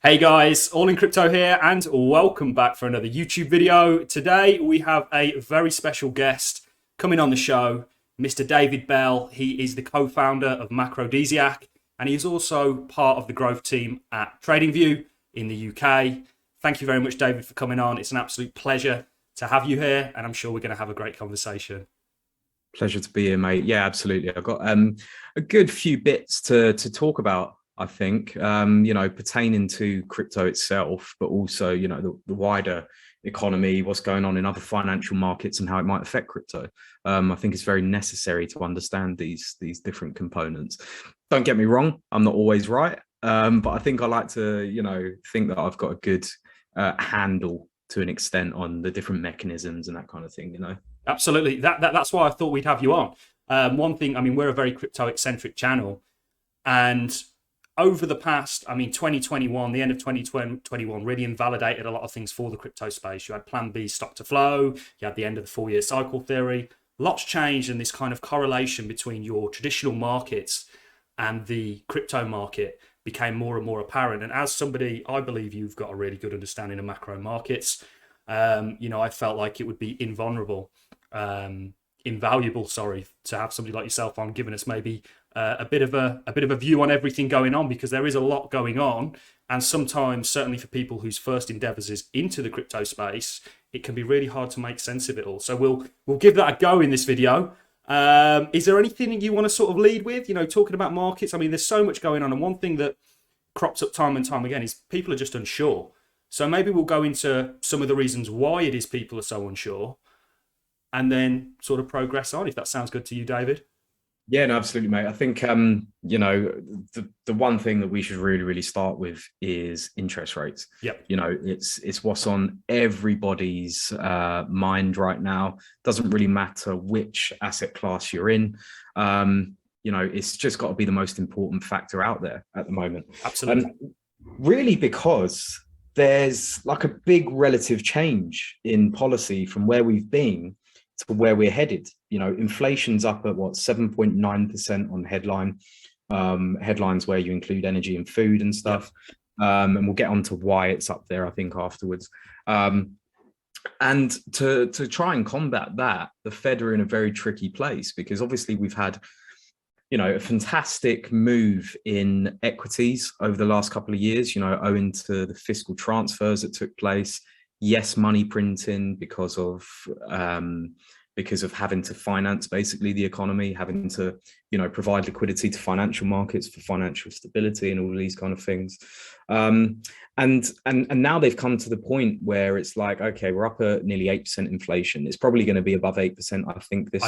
Hey guys, All in Crypto here and welcome back for another YouTube video. Today we have a very special guest coming on the show, Mr. David Belle. He is the co-founder of Macrodesiac and he is also part of the growth team at TradingView in the UK. Thank you very much, David, for coming on. It's an absolute pleasure to have you here and I'm sure we're going to have a great conversation. Pleasure to be here, mate. Yeah, absolutely. I've got a good few bits to talk about, I think, pertaining to crypto itself, but also, the wider economy, what's going on in other financial markets and how it might affect crypto. I think it's very necessary to understand these different components. Don't get me wrong, I'm not always right, but I think I like to, think that I've got a good handle to an extent on the different mechanisms and that kind of thing, Absolutely. That's why I thought we'd have you on. One thing, I mean, we're a very crypto-eccentric channel and over the past, 2021, the end of 2021 really invalidated a lot of things for the crypto space. You had Plan B stock to flow, you had the end of the 4-year cycle theory. Lots changed and this kind of correlation between your traditional markets and the crypto market became more and more apparent. And as somebody, I believe you've got a really good understanding of macro markets. I felt like it would be invaluable, to have somebody like yourself on, giving us maybe a bit of a view on everything going on, because there is a lot going on, and sometimes, certainly for people whose first endeavors is into the crypto space, it can be really hard to make sense of it all. So we'll give that a go in this video. Is there anything that you want to sort of lead with? Talking about markets. I mean, there's so much going on, and one thing that crops up time and time again is people are just unsure. So maybe we'll go into some of the reasons why it is people are so unsure, and then sort of progress on, if that sounds good to you, David. Yeah, no, absolutely, mate. I think, the one thing that we should really start with is interest rates. Yep. It's what's on everybody's mind right now. Doesn't really matter which asset class you're in. It's just got to be the most important factor out there at the moment. Absolutely. Really, because there's like a big relative change in policy from where we've been to where we're headed. Inflation's up at 7.9% on headlines where you include energy and food and stuff. And we'll get on to why it's up there, I think, afterwards. And to try and combat that, the Fed are in a very tricky place, because obviously we've had a fantastic move in equities over the last couple of years, owing to the fiscal transfers that took place. Yes, money printing because of having to finance basically the economy, having to, provide liquidity to financial markets for financial stability and all of these kind of things. And now they've come to the point where it's like, okay, we're up at nearly 8% inflation. It's probably going to be above 8%, I think, this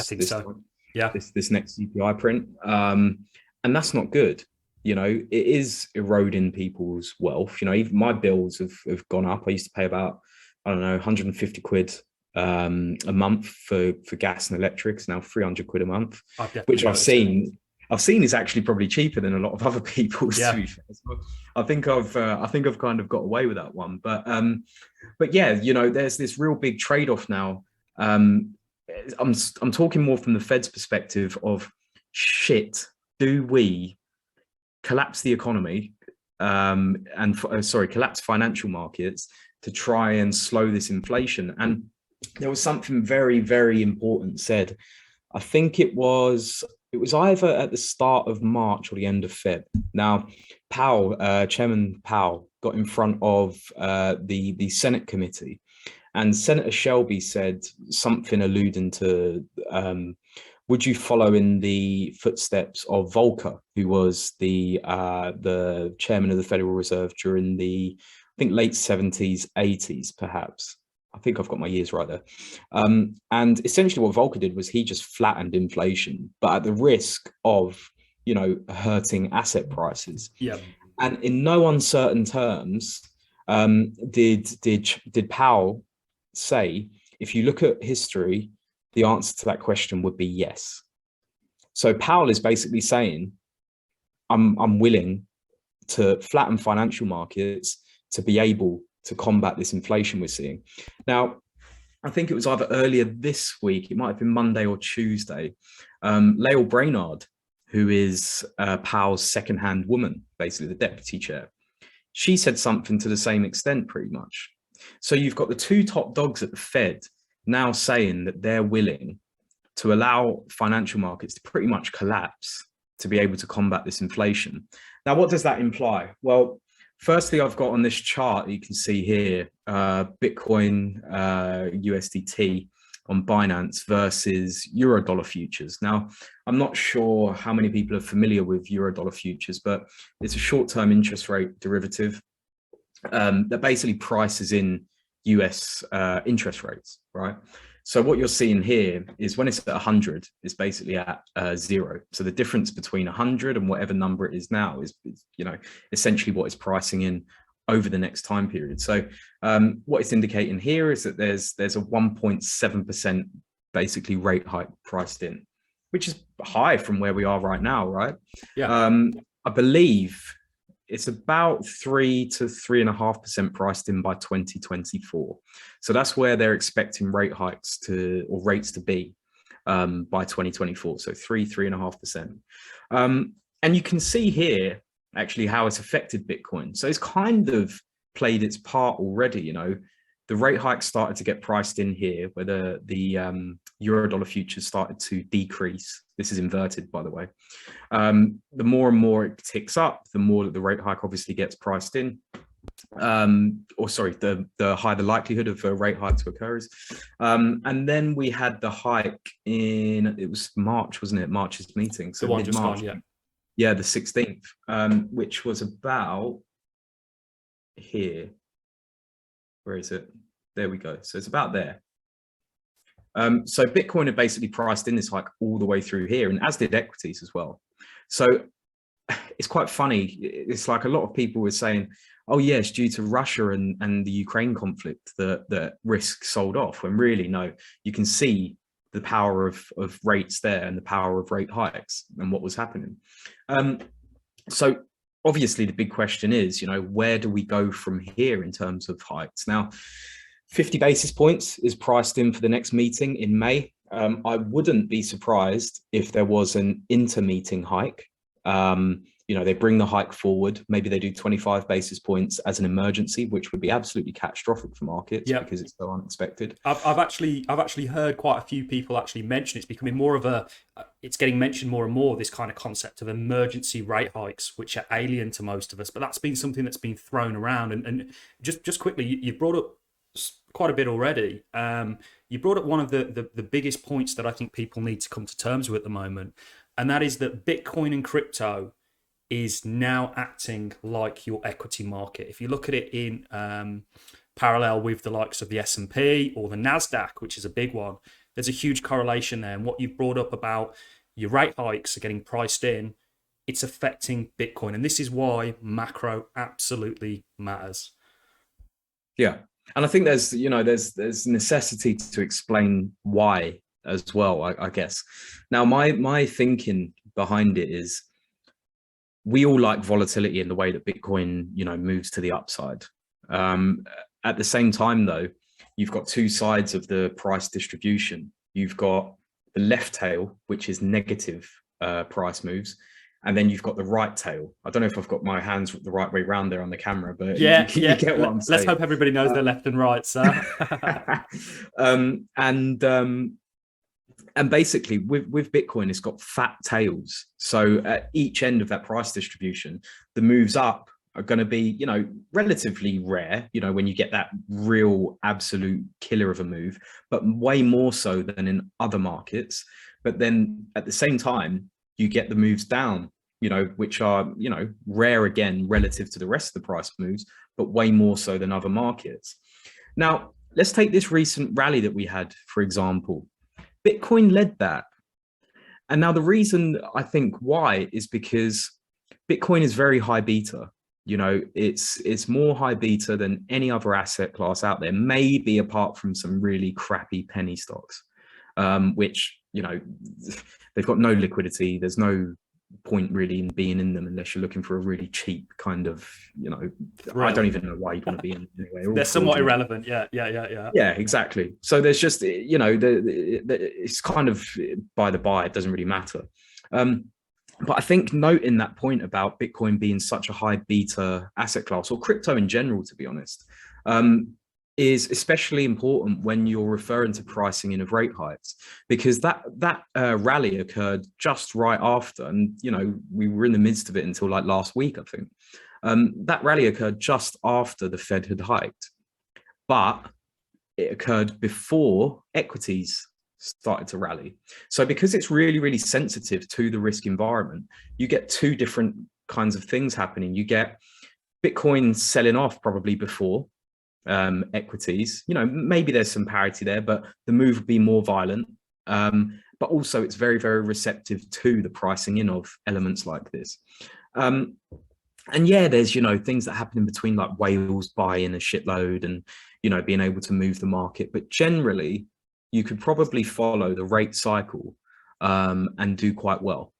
next CPI print. And that's not good. It is eroding people's wealth. Even my bills have gone up. I used to pay about, 150 quid a month for gas and electric. It's now 300 quid a month, which I've seen is actually probably cheaper than a lot of other people's. To be fair. So I think I've kind of got away with that one. But yeah, there's this real big trade-off now. I'm talking more from the Fed's perspective of, shit, do we collapse the economy collapse financial markets to try and slow this inflation? And there was something very, very important said. I think it was either at the start of March or the end of Feb. Now, Chairman Powell got in front of the Senate committee, and Senator Shelby said something alluding to, would you follow in the footsteps of Volcker, who was the chairman of the Federal Reserve during the, I think, late 70s, 80s, perhaps. I think I've got my years right there. And essentially what Volcker did was he just flattened inflation, but at the risk of, hurting asset prices. Yeah. And in no uncertain terms, did Powell say, if you look at history, the answer to that question would be yes. So Powell is basically saying, I'm willing to flatten financial markets to be able to combat this inflation we're seeing. Now, I think it was either earlier this week, it might have been Monday or Tuesday, Lael Brainard, who is Powell's second-hand woman, basically the deputy chair, she said something to the same extent pretty much. So you've got the two top dogs at the Fed now saying that they're willing to allow financial markets to pretty much collapse to be able to combat this inflation. Now, what does that imply? Well, firstly, I've got on this chart, you can see here, Bitcoin, USDT on Binance versus Eurodollar futures. Now, I'm not sure how many people are familiar with Eurodollar futures, but it's a short-term interest rate derivative that basically prices in US interest rates, right? So what you're seeing here is when it's at 100, it's basically at 0. So the difference between 100 and whatever number it is now is, you know, essentially what it's pricing in over the next time period. So what it's indicating here is that there's a 1.7% basically rate hike priced in, which is high from where we are right now, right? Yeah. I believe it's about 3 to 3.5% priced in by 2024. So that's where they're expecting rate hikes to, or rates to be by 2024. So 3.5%. And you can see here actually how it's affected Bitcoin. So it's kind of played its part already. You know, the rate hike started to get priced in here, where the Eurodollar futures started to decrease. This is inverted, by the way. The more and more it ticks up, the more that the rate hike obviously gets priced in. The higher the likelihood of a rate hike to occur is. And then we had the hike in, it was March, wasn't it? March's meeting. So the one just mid-March. gone, yeah. Yeah, the 16th, which was about here. Where is it? There we go. So it's about there. So Bitcoin had basically priced in this hike all the way through here, and as did equities as well. So it's quite funny. It's like a lot of people were saying, oh yes, due to Russia and the Ukraine conflict, the risk sold off, when really, no, you can see the power of rates there and the power of rate hikes and what was happening. So obviously the big question is, you know, where do we go from here in terms of hikes? Now, 50 basis points is priced in for the next meeting in May. I wouldn't be surprised if there was an inter-meeting hike. You know, they bring the hike forward. Maybe they do 25 basis points as an emergency, which would be absolutely catastrophic for markets because it's so unexpected. I've actually heard quite a few people actually mention it's becoming more of a, it's getting mentioned more and more, this kind of concept of emergency rate hikes, which are alien to most of us. But that's been something that's been thrown around. And just quickly, you brought up quite a bit already. You brought up one of the biggest points that I think people need to come to terms with at the moment, and that is that Bitcoin and crypto is now acting like your equity market. If you look at it in parallel with the likes of the S&P or the NASDAQ, which is a big one, there's a huge correlation there. And what you've brought up about your rate hikes are getting priced in, it's affecting Bitcoin. And this is why macro absolutely matters. Yeah. And I think there's necessity to explain why as well, I guess. Now, my thinking behind it is, we all like volatility in the way that Bitcoin, you know, moves to the upside. At the same time, though, you've got two sides of the price distribution. You've got the left tail, which is negative price moves, and then you've got the right tail. I don't know if I've got my hands the right way around there on the camera, but you get what I'm saying. Let's hope everybody knows their left and right, sir. And basically with Bitcoin, it's got fat tails. So at each end of that price distribution, the moves up are going to be, you know, relatively rare, you know, when you get that real absolute killer of a move, but way more so than in other markets. But then at the same time, you get the moves down, you know, which are, you know, rare again relative to the rest of the price moves, but way more so than other markets. Now, let's take this recent rally that we had, for example. Bitcoin led that. And now the reason I think why is because Bitcoin is very high beta. You know, it's more high beta than any other asset class out there, maybe apart from some really crappy penny stocks, which, you know, they've got no liquidity. There's no point really in being in them unless you're looking for a really cheap kind of, you know, I don't even know why you'd want to be in anyway. They're somewhat irrelevant. Yeah, exactly. So there's just, you know, it's kind of by the by, it doesn't really matter. But I think noting that point about Bitcoin being such a high beta asset class, or crypto in general, to be honest, is especially important when you're referring to pricing in of rate hikes, because that rally occurred just right after, and we were in the midst of it until like last week, I think. That rally occurred just after the Fed had hiked, but it occurred before equities started to rally. So because it's really, really sensitive to the risk environment, you get two different kinds of things happening. You get Bitcoin selling off probably before equities. Maybe there's some parity there, but the move would be more violent. But also it's very, very receptive to the pricing in of elements like this. And yeah, there's, things that happen in between, like whales buying a shitload and, being able to move the market. But generally, you could probably follow the rate cycle and do quite well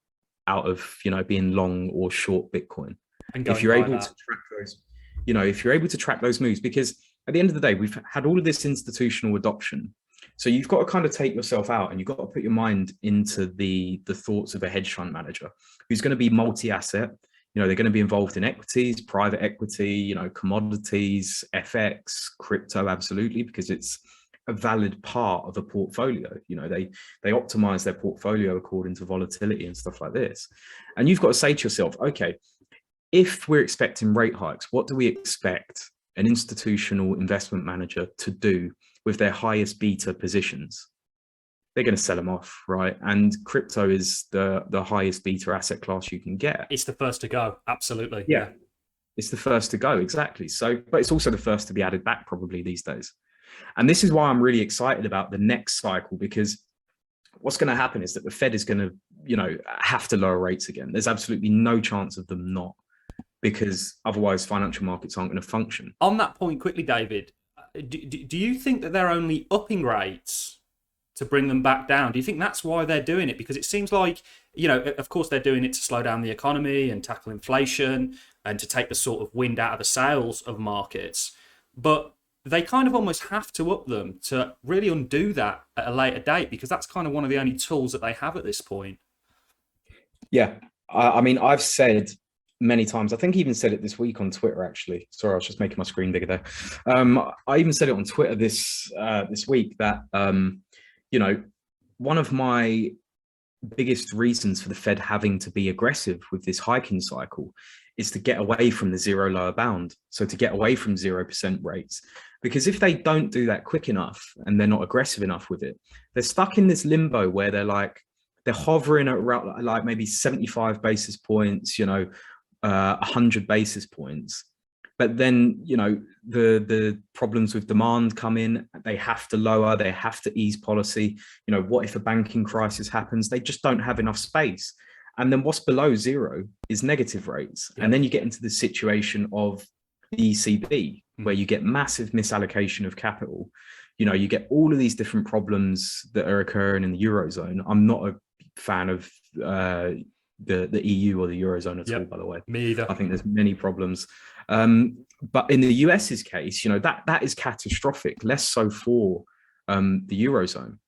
out of, being long or short Bitcoin. If you're able to track those, if you're able to track those moves, because at the end of the day, we've had all of this institutional adoption. So you've got to kind of take yourself out and you've got to put your mind into the thoughts of a hedge fund manager who's going to be multi-asset. They're going to be involved in equities, private equity, commodities, FX, crypto, absolutely, because it's a valid part of a portfolio. They optimize their portfolio according to volatility and stuff like this. And you've got to say to yourself, okay, if we're expecting rate hikes, what do we expect an institutional investment manager to do with their highest beta positions? They're going to sell them off, right? And crypto is the highest beta asset class you can get. It's the first to go. Absolutely. Yeah. It's the first to go. Exactly. So, but it's also the first to be added back probably these days. And this is why I'm really excited about the next cycle, because what's going to happen is that the Fed is going to, have to lower rates again. There's absolutely no chance of them not, because otherwise financial markets aren't going to function. On that point, quickly, David, do you think that they're only upping rates to bring them back down? Do you think that's why they're doing it? Because it seems like, of course they're doing it to slow down the economy and tackle inflation and to take the sort of wind out of the sails of markets. But they kind of almost have to up them to really undo that at a later date, because that's kind of one of the only tools that they have at this point. Yeah. I mean, I've said many times, I think I even said it this week on Twitter, actually. Sorry, I was just making my screen bigger there. I even said it on Twitter this week that, one of my biggest reasons for the Fed having to be aggressive with this hiking cycle is to get away from the zero lower bound. So to get away from 0% rates, because if they don't do that quick enough and they're not aggressive enough with it, they're stuck in this limbo where they're hovering around like maybe 75 basis points, 100 basis points. But then, the problems with demand come in, they have to lower, they have to ease policy. What if a banking crisis happens? They just don't have enough space. And then what's below zero is negative rates. Yeah. And then you get into the situation of the ECB, where you get massive misallocation of capital. You get all of these different problems that are occurring in the Eurozone. I'm not a fan of the EU or the Eurozone at all, by the way. Me either. I think there's many problems. But in the US's case, that is catastrophic, less so for the Eurozone.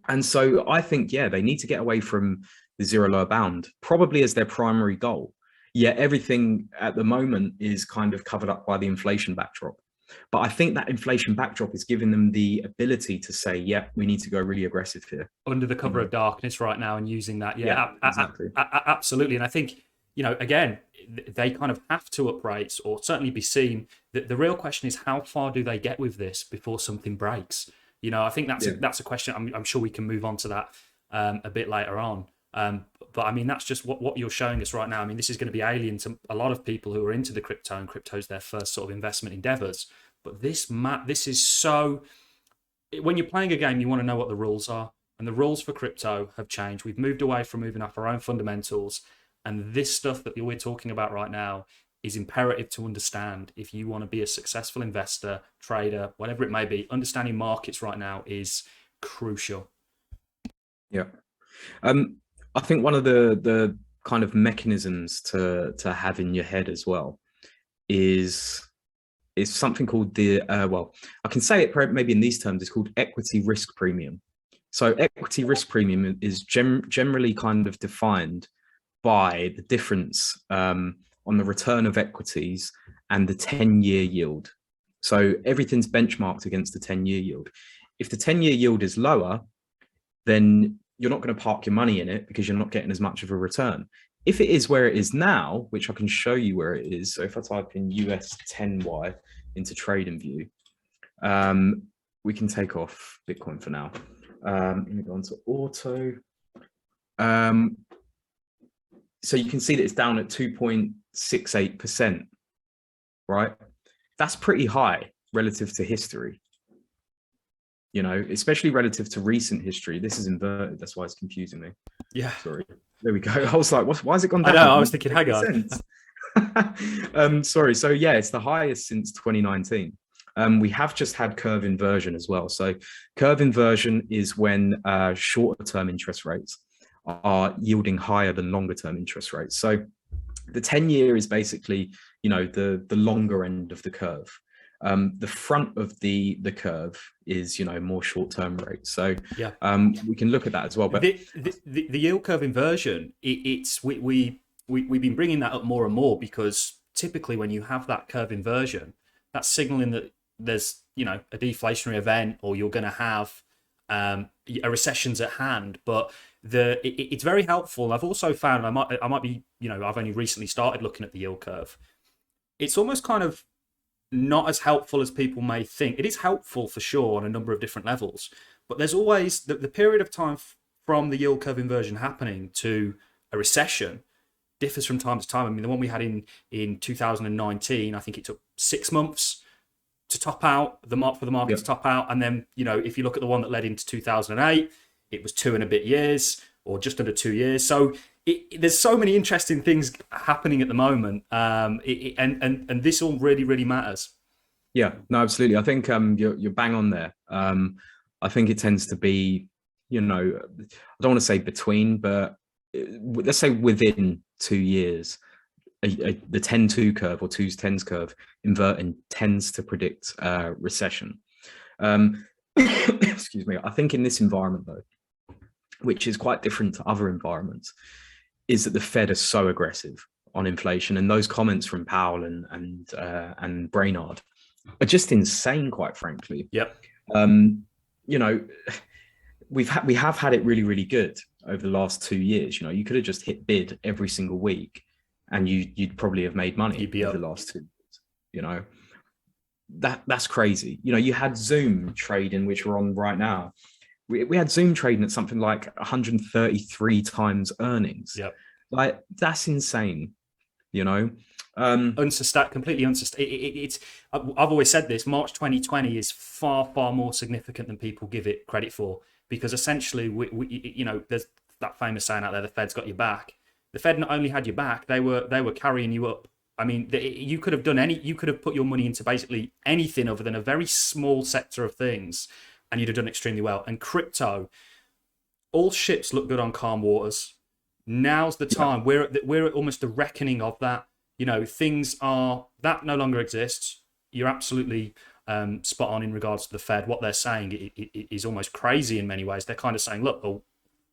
And so I think, they need to get away from the zero lower bound, probably as their primary goal. Yet everything at the moment is kind of covered up by the inflation backdrop. But I think that inflation backdrop is giving them the ability to say, we need to go really aggressive here. Under the cover of darkness right now and using that. Exactly. Absolutely. And I think, again, they kind of have to up rates, or certainly be seen. The real question is, how far do they get with this before something breaks? I think that's a question. I'm sure we can move on to that a bit later on. But I mean, that's just what you're showing us right now. I mean, this is going to be alien to a lot of people who are into the crypto, and crypto's their first sort of investment endeavors. But this is so, when you're playing a game, you want to know what the rules are, and the rules for crypto have changed. We've moved away from moving up our own fundamentals, and this stuff that we're talking about right now is imperative to understand if you want to be a successful investor, trader, whatever it may be. Understanding markets right now is crucial. Yeah. I think one of the kind of mechanisms to have in your head as well is something called the I can say it maybe in these terms. It's called equity risk premium. So equity risk premium is generally kind of defined by the difference on the return of equities and the 10-year yield. So everything's benchmarked against the 10-year yield. If the 10-year yield is lower, then you're not going to park your money in it because you're not getting as much of a return. If it is where it is now, which I can show you where it is. So if I type in US 10Y into TradingView, we can take off Bitcoin for now. Let me go on to auto. So you can see that it's down at 2.68%, right? That's pretty high relative to history, you know, especially relative to recent history. This is inverted. That's why it's confusing me. Yeah. Sorry. There we go. I was like, why has it gone down? I know. I was thinking, hang on. Sorry. So yeah, it's the highest since 2019. We have just had curve inversion as well. So curve inversion is when shorter term interest rates are yielding higher than longer term interest rates. So the 10-year is basically, you know, the longer end of the curve. The front of the curve is, you know, more short term rates. So yeah, we can look at that as well. But the yield curve inversion, we've been bringing that up more and more, because typically when you have that curve inversion, that's signaling that there's, you know, a deflationary event, or you're going to have a recession's at hand. But it's very helpful. I've also found, I might be, you know, I've only recently started looking at the yield curve. It's almost kind of not as helpful as people may think. It is helpful for sure on a number of different levels, but there's always the period of time from the yield curve inversion happening to a recession differs from time to time. I mean, the one we had in 2019, I think it took 6 months to top out, for the market to top out. And then, you know, if you look at the one that led into 2008, it was 2 and a bit years, or just under 2 years. So there's so many interesting things happening at the moment, and this all really, really matters. Yeah, no, absolutely. I think you're bang on there. I think it tends to be, you know, I don't want to say between, but let's say within 2 years, the 10-2 curve or 2's-10's curve inverting tends to predict recession. Excuse me. I think in this environment, though, which is quite different to other environments, is that the Fed is so aggressive on inflation, and those comments from Powell and Brainard are just insane, quite frankly. Yep. You know, we have had it really, really good over the last 2 years. You know, you could have just hit bid every single week, and you'd probably have made money over the last 2 years. You know, that's crazy. You know, you had Zoom trading, which we're on right now. We had Zoom trading at something like 133 times earnings. Yep. Like, that's insane, you know. Completely unsustainable. I've always said this. March 2020 is far, far more significant than people give it credit for, because essentially, we you know, there's that famous saying out there: the Fed's got your back. The Fed not only had your back, they were carrying you up. I mean, you could have you could have put your money into basically anything other than a very small sector of things, and you'd have done extremely well. And crypto, all ships look good on calm waters. Now's the time. Yeah. We're at almost the reckoning of that. You know, things are, that no longer exists. You're absolutely spot on in regards to the Fed. What they're saying is almost crazy in many ways. They're kind of saying, look, well,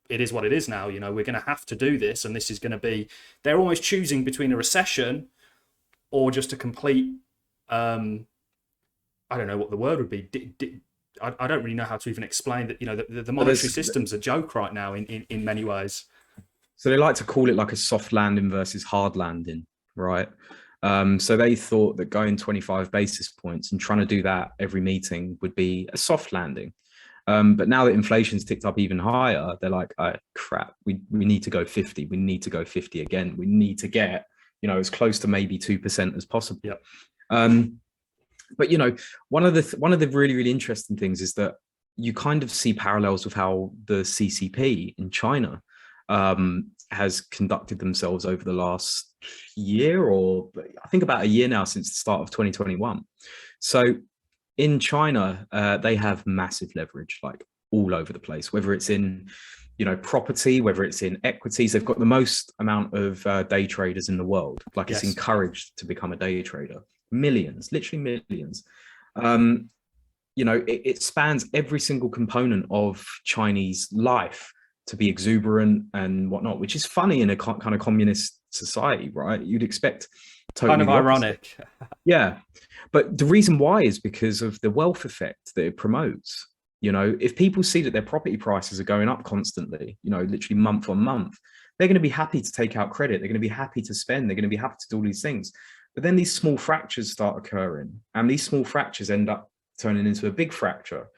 it is what it is now. You know, we're going to have to do this, and this is going to be. They're almost choosing between a recession or just a complete. I don't know what the word would be. I don't really know how to even explain that. You know, the monetary system's a joke right now in many ways. So they like to call it like a soft landing versus hard landing, right? So they thought that going 25 basis points and trying to do that every meeting would be a soft landing. But now that inflation's ticked up even higher, they're like, oh, crap, we need to go 50. We need to go 50 again. We need to get, you know, as close to maybe 2% as possible. Yep. But, you know, one of the really, really interesting things is that you kind of see parallels with how the CCP in China has conducted themselves over the last year, or I think about a year now since the start of 2021. So in China, they have massive leverage, like all over the place, whether it's in, you know, property, whether it's in equities. They've got the most amount of day traders in the world. Like, yes. It's encouraged to become a day trader. Millions, literally millions. You know, it spans every single component of Chinese life, to be exuberant and whatnot, which is funny in a kind of communist society, right? You'd expect totally Kind of ironic. Yeah. But the reason why is because of the wealth effect that it promotes. You know, if people see that their property prices are going up constantly, you know, literally month on month, they're going to be happy to take out credit. They're going to be happy to spend. They're going to be happy to do all these things. But then these small fractures start occurring, and these small fractures end up turning into a big fracture.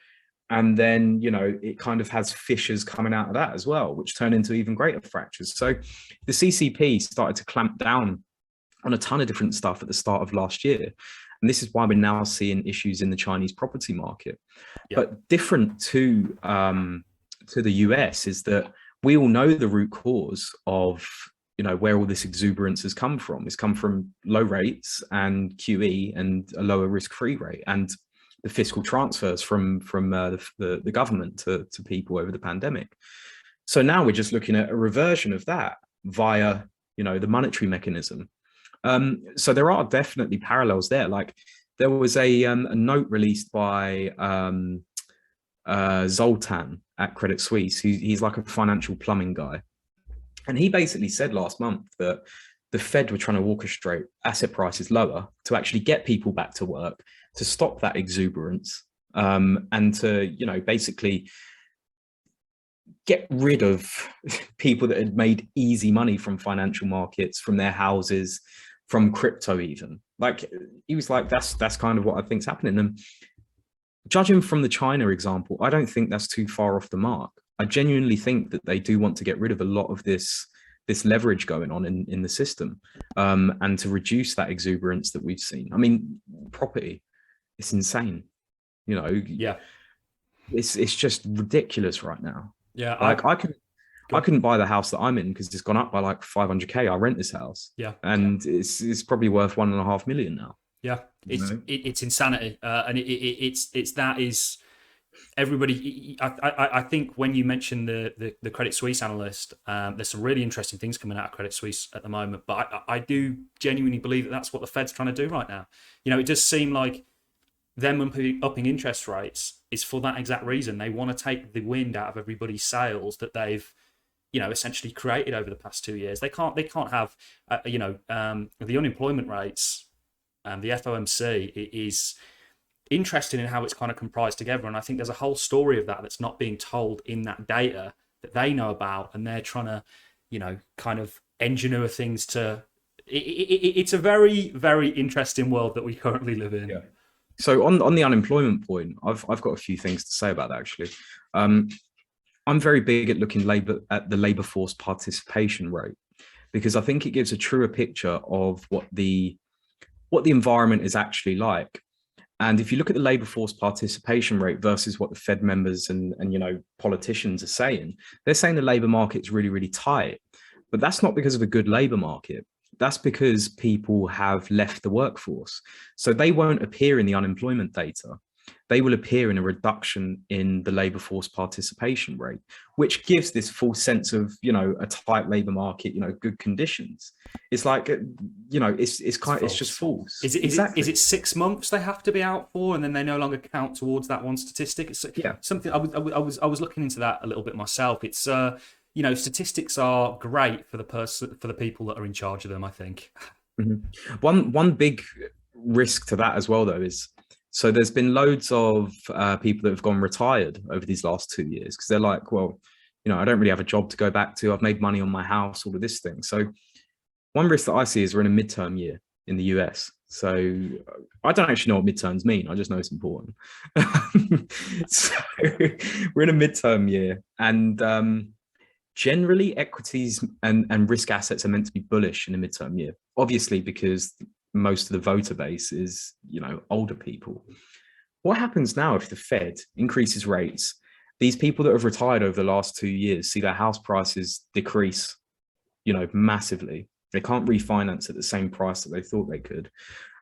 And then, you know, it kind of has fissures coming out of that as well, which turn into even greater fractures. So the CCP started to clamp down on a ton of different stuff at the start of last year. And this is why we're now seeing issues in the Chinese property market. Yep. But different to the US is that we all know the root cause of, you know, where all this exuberance has come from. It's come from low rates and QE and a lower risk-free rate, and the fiscal transfers from the government to people over the pandemic. So now we're just looking at a reversion of that via, you know, the monetary mechanism. So there are definitely parallels there. Like there was a note released by Zoltan at Credit Suisse. He's like a financial plumbing guy. And he basically said last month that the Fed were trying to orchestrate asset prices lower to actually get people back to work, to stop that exuberance, and to, you know, basically get rid of people that had made easy money from financial markets, from their houses, from crypto even. Like, he was like, that's kind of what I think's happening. And judging from the China example, I don't think that's too far off the mark. I genuinely think that they do want to get rid of a lot of this leverage going on in the system, and to reduce that exuberance that we've seen. I mean, property, it's insane. You know, yeah, it's just ridiculous right now. Yeah, like I couldn't buy the house that I'm in because it's gone up by like 500K. I rent this house. Yeah, and it's probably worth 1.5 million now. Yeah, it's insanity, and it's that is everybody. I think when you mentioned the Credit Suisse analyst, there's some really interesting things coming out of Credit Suisse at the moment. But I do genuinely believe that that's what the Fed's trying to do right now. You know, it does seem like them upping interest rates is for that exact reason. They want to take the wind out of everybody's sails that they've, you know, essentially created over the past 2 years. They can't have, the unemployment rates. The FOMC is interesting in how it's kind of comprised together. And I think there's a whole story of that that's not being told in that data that they know about. And they're trying to, you know, kind of engineer things to... It's a very, very interesting world that we currently live in. Yeah. So on the unemployment point, I've got a few things to say about that, actually. I'm very big at looking at the labour force participation rate, because I think it gives a truer picture of what the environment is actually like. And if you look at the labour force participation rate versus what the Fed members and you know, politicians are saying, they're saying the labour market's really, really tight. But that's not because of a good labour market. That's because people have left the workforce. So they won't appear in the unemployment data. They will appear in a reduction in the labour force participation rate, which gives this false sense of, you know, a tight labour market, you know, good conditions. It's like, you know, it's just false. Is it 6 months they have to be out for, and then they no longer count towards that one statistic? It's something I was looking into that a little bit myself. It's you know, statistics are great for the people that are in charge of them, I think. Mm-hmm. One big risk to that as well, though, is, so there's been loads of people that have gone retired over these last 2 years because they're like, well, you know, I don't really have a job to go back to. I've made money on my house, all of this thing. So one risk that I see is we're in a midterm year in the US. So I don't actually know what midterms mean. I just know it's important. So we're in a midterm year, and generally equities and risk assets are meant to be bullish in a midterm year, obviously, because most of the voter base is, you know, older people. What happens now if the Fed increases rates? These people that have retired over the last 2 years see their house prices decrease, you know, massively. They can't refinance at the same price that they thought they could.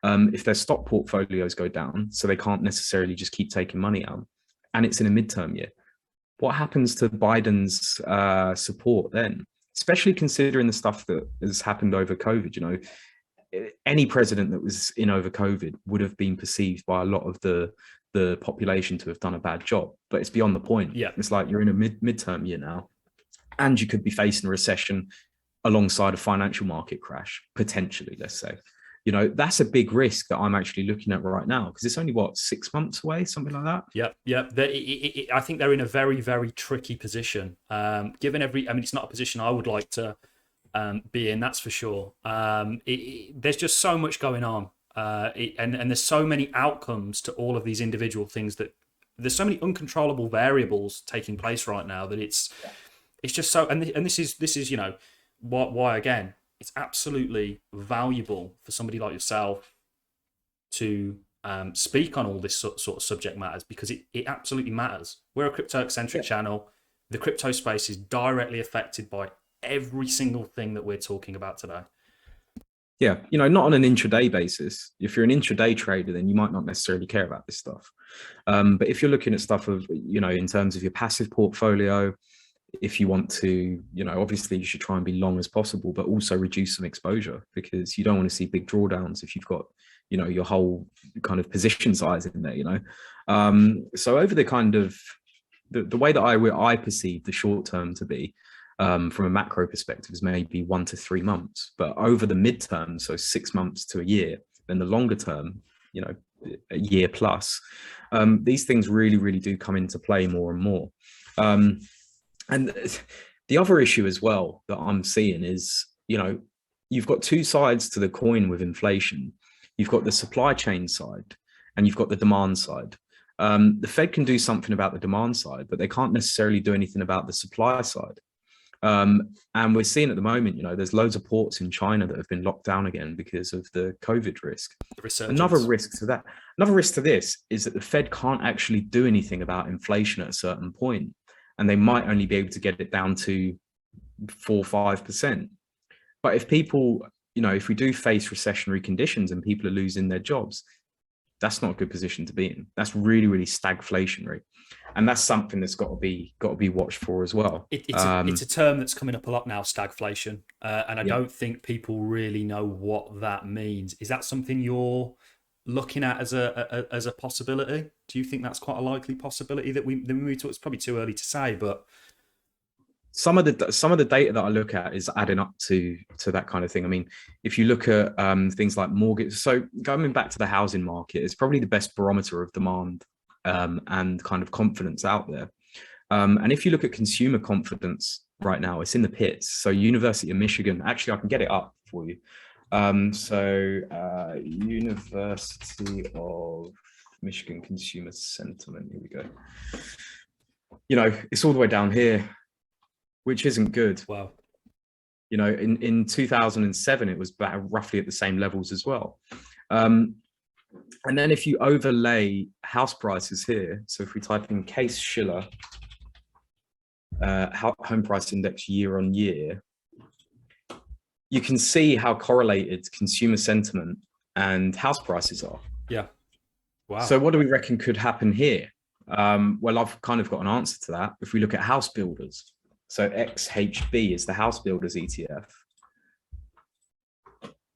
If their stock portfolios go down, so they can't necessarily just keep taking money out, and it's in a midterm year. What happens to Biden's support then? Especially considering the stuff that has happened over COVID. You know, any president that was in over COVID would have been perceived by a lot of the population to have done a bad job, but it's beyond the point. Yeah, it's like you're in a midterm year now. and you could be facing a recession alongside a financial market crash, potentially, let's say. You know, that's a big risk that I'm actually looking at right now, because it's only, what, 6 months away, something like that? Yep. I think they're in a very, very tricky position. Given it's not a position I would like to be in, that's for sure. There's just so much going on. And there's so many outcomes to all of these individual things, that there's so many uncontrollable variables taking place right now, that it's just so, and this is, you know, why again, it's absolutely valuable for somebody like yourself to speak on all this sort of subject matters, because it absolutely matters. We're a crypto-eccentric channel. The crypto space is directly affected by every single thing that we're talking about today. Yeah, you know, not on an intraday basis. If you're an intraday trader, then you might not necessarily care about this stuff. But if you're looking at stuff of, you know, in terms of your passive portfolio, if you want to, you know, obviously you should try and be long as possible, but also reduce some exposure, because you don't want to see big drawdowns if you've got, you know, your whole kind of position size in there, you know. So over the kind of the way that I perceive the short term to be, from a macro perspective, is maybe 1 to 3 months, but over the midterm, so 6 months to a year, then the longer term, you know, a year plus, these things really do come into play more and more. And the other issue as well that I'm seeing is, you know, you've got two sides to the coin with inflation. You've got the supply chain side and you've got the demand side. The Fed can do something about the demand side, but they can't necessarily do anything about the supply side. And we're seeing at the moment, you know, there's loads of ports in China that have been locked down again because of the COVID risk. Another risk to this is that the Fed can't actually do anything about inflation at a certain point, and they might only be able to get it down to 4 or 5%. But if people, you know, if we do face recessionary conditions and people are losing their jobs, that's not a good position to be in. That's really stagflationary, and that's something that's got to be watched for as well. It's a term that's coming up a lot now, stagflation, and I don't think people really know what that means. Is that something you're looking at as a possibility? Do you think that's quite a likely possibility that we talk? It's probably too early to say, but some of the data that I look at is adding up to that kind of thing. I mean, if you look at things like mortgage, so going back to the housing market, it's probably the best barometer of demand and kind of confidence out there. And if you look at consumer confidence right now, it's in the pits. So University of Michigan, actually, I can get it up for you. University of Michigan consumer sentiment. Here we go. You know, it's all the way down here, which isn't good. Wow. You know, in 2007, it was roughly at the same levels as well. And then if you overlay house prices here, so if we type in Case-Shiller home price index year on year, you can see how correlated consumer sentiment and house prices are. Yeah. Wow. So what do we reckon could happen here? Well, I've kind of got an answer to that. If we look at house builders, so XHB is the House Builders ETF,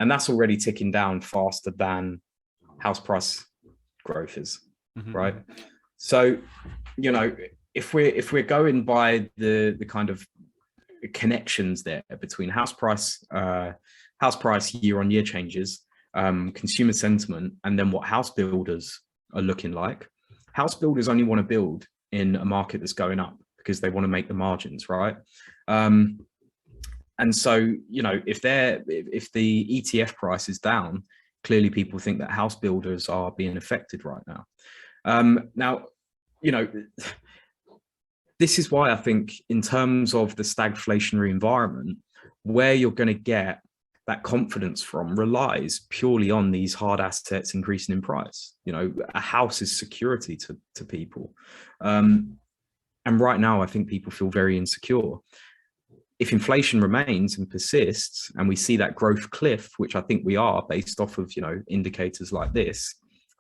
and that's already ticking down faster than house price growth is, right? So, you know, if we're going by the kind of connections there between house price year on year changes, consumer sentiment, and then what house builders are looking like, house builders only want to build in a market that's going up because they want to make the margins, right? And so, you know, if the ETF price is down, clearly people think that house builders are being affected right now. Now, you know, this is why I think in terms of the stagflationary environment, where you're going to get that confidence from relies purely on these hard assets increasing in price. You know, a house is security to people. And right now, I think people feel very insecure. If inflation remains and persists, and we see that growth cliff, which I think we are based off of, you know, indicators like this,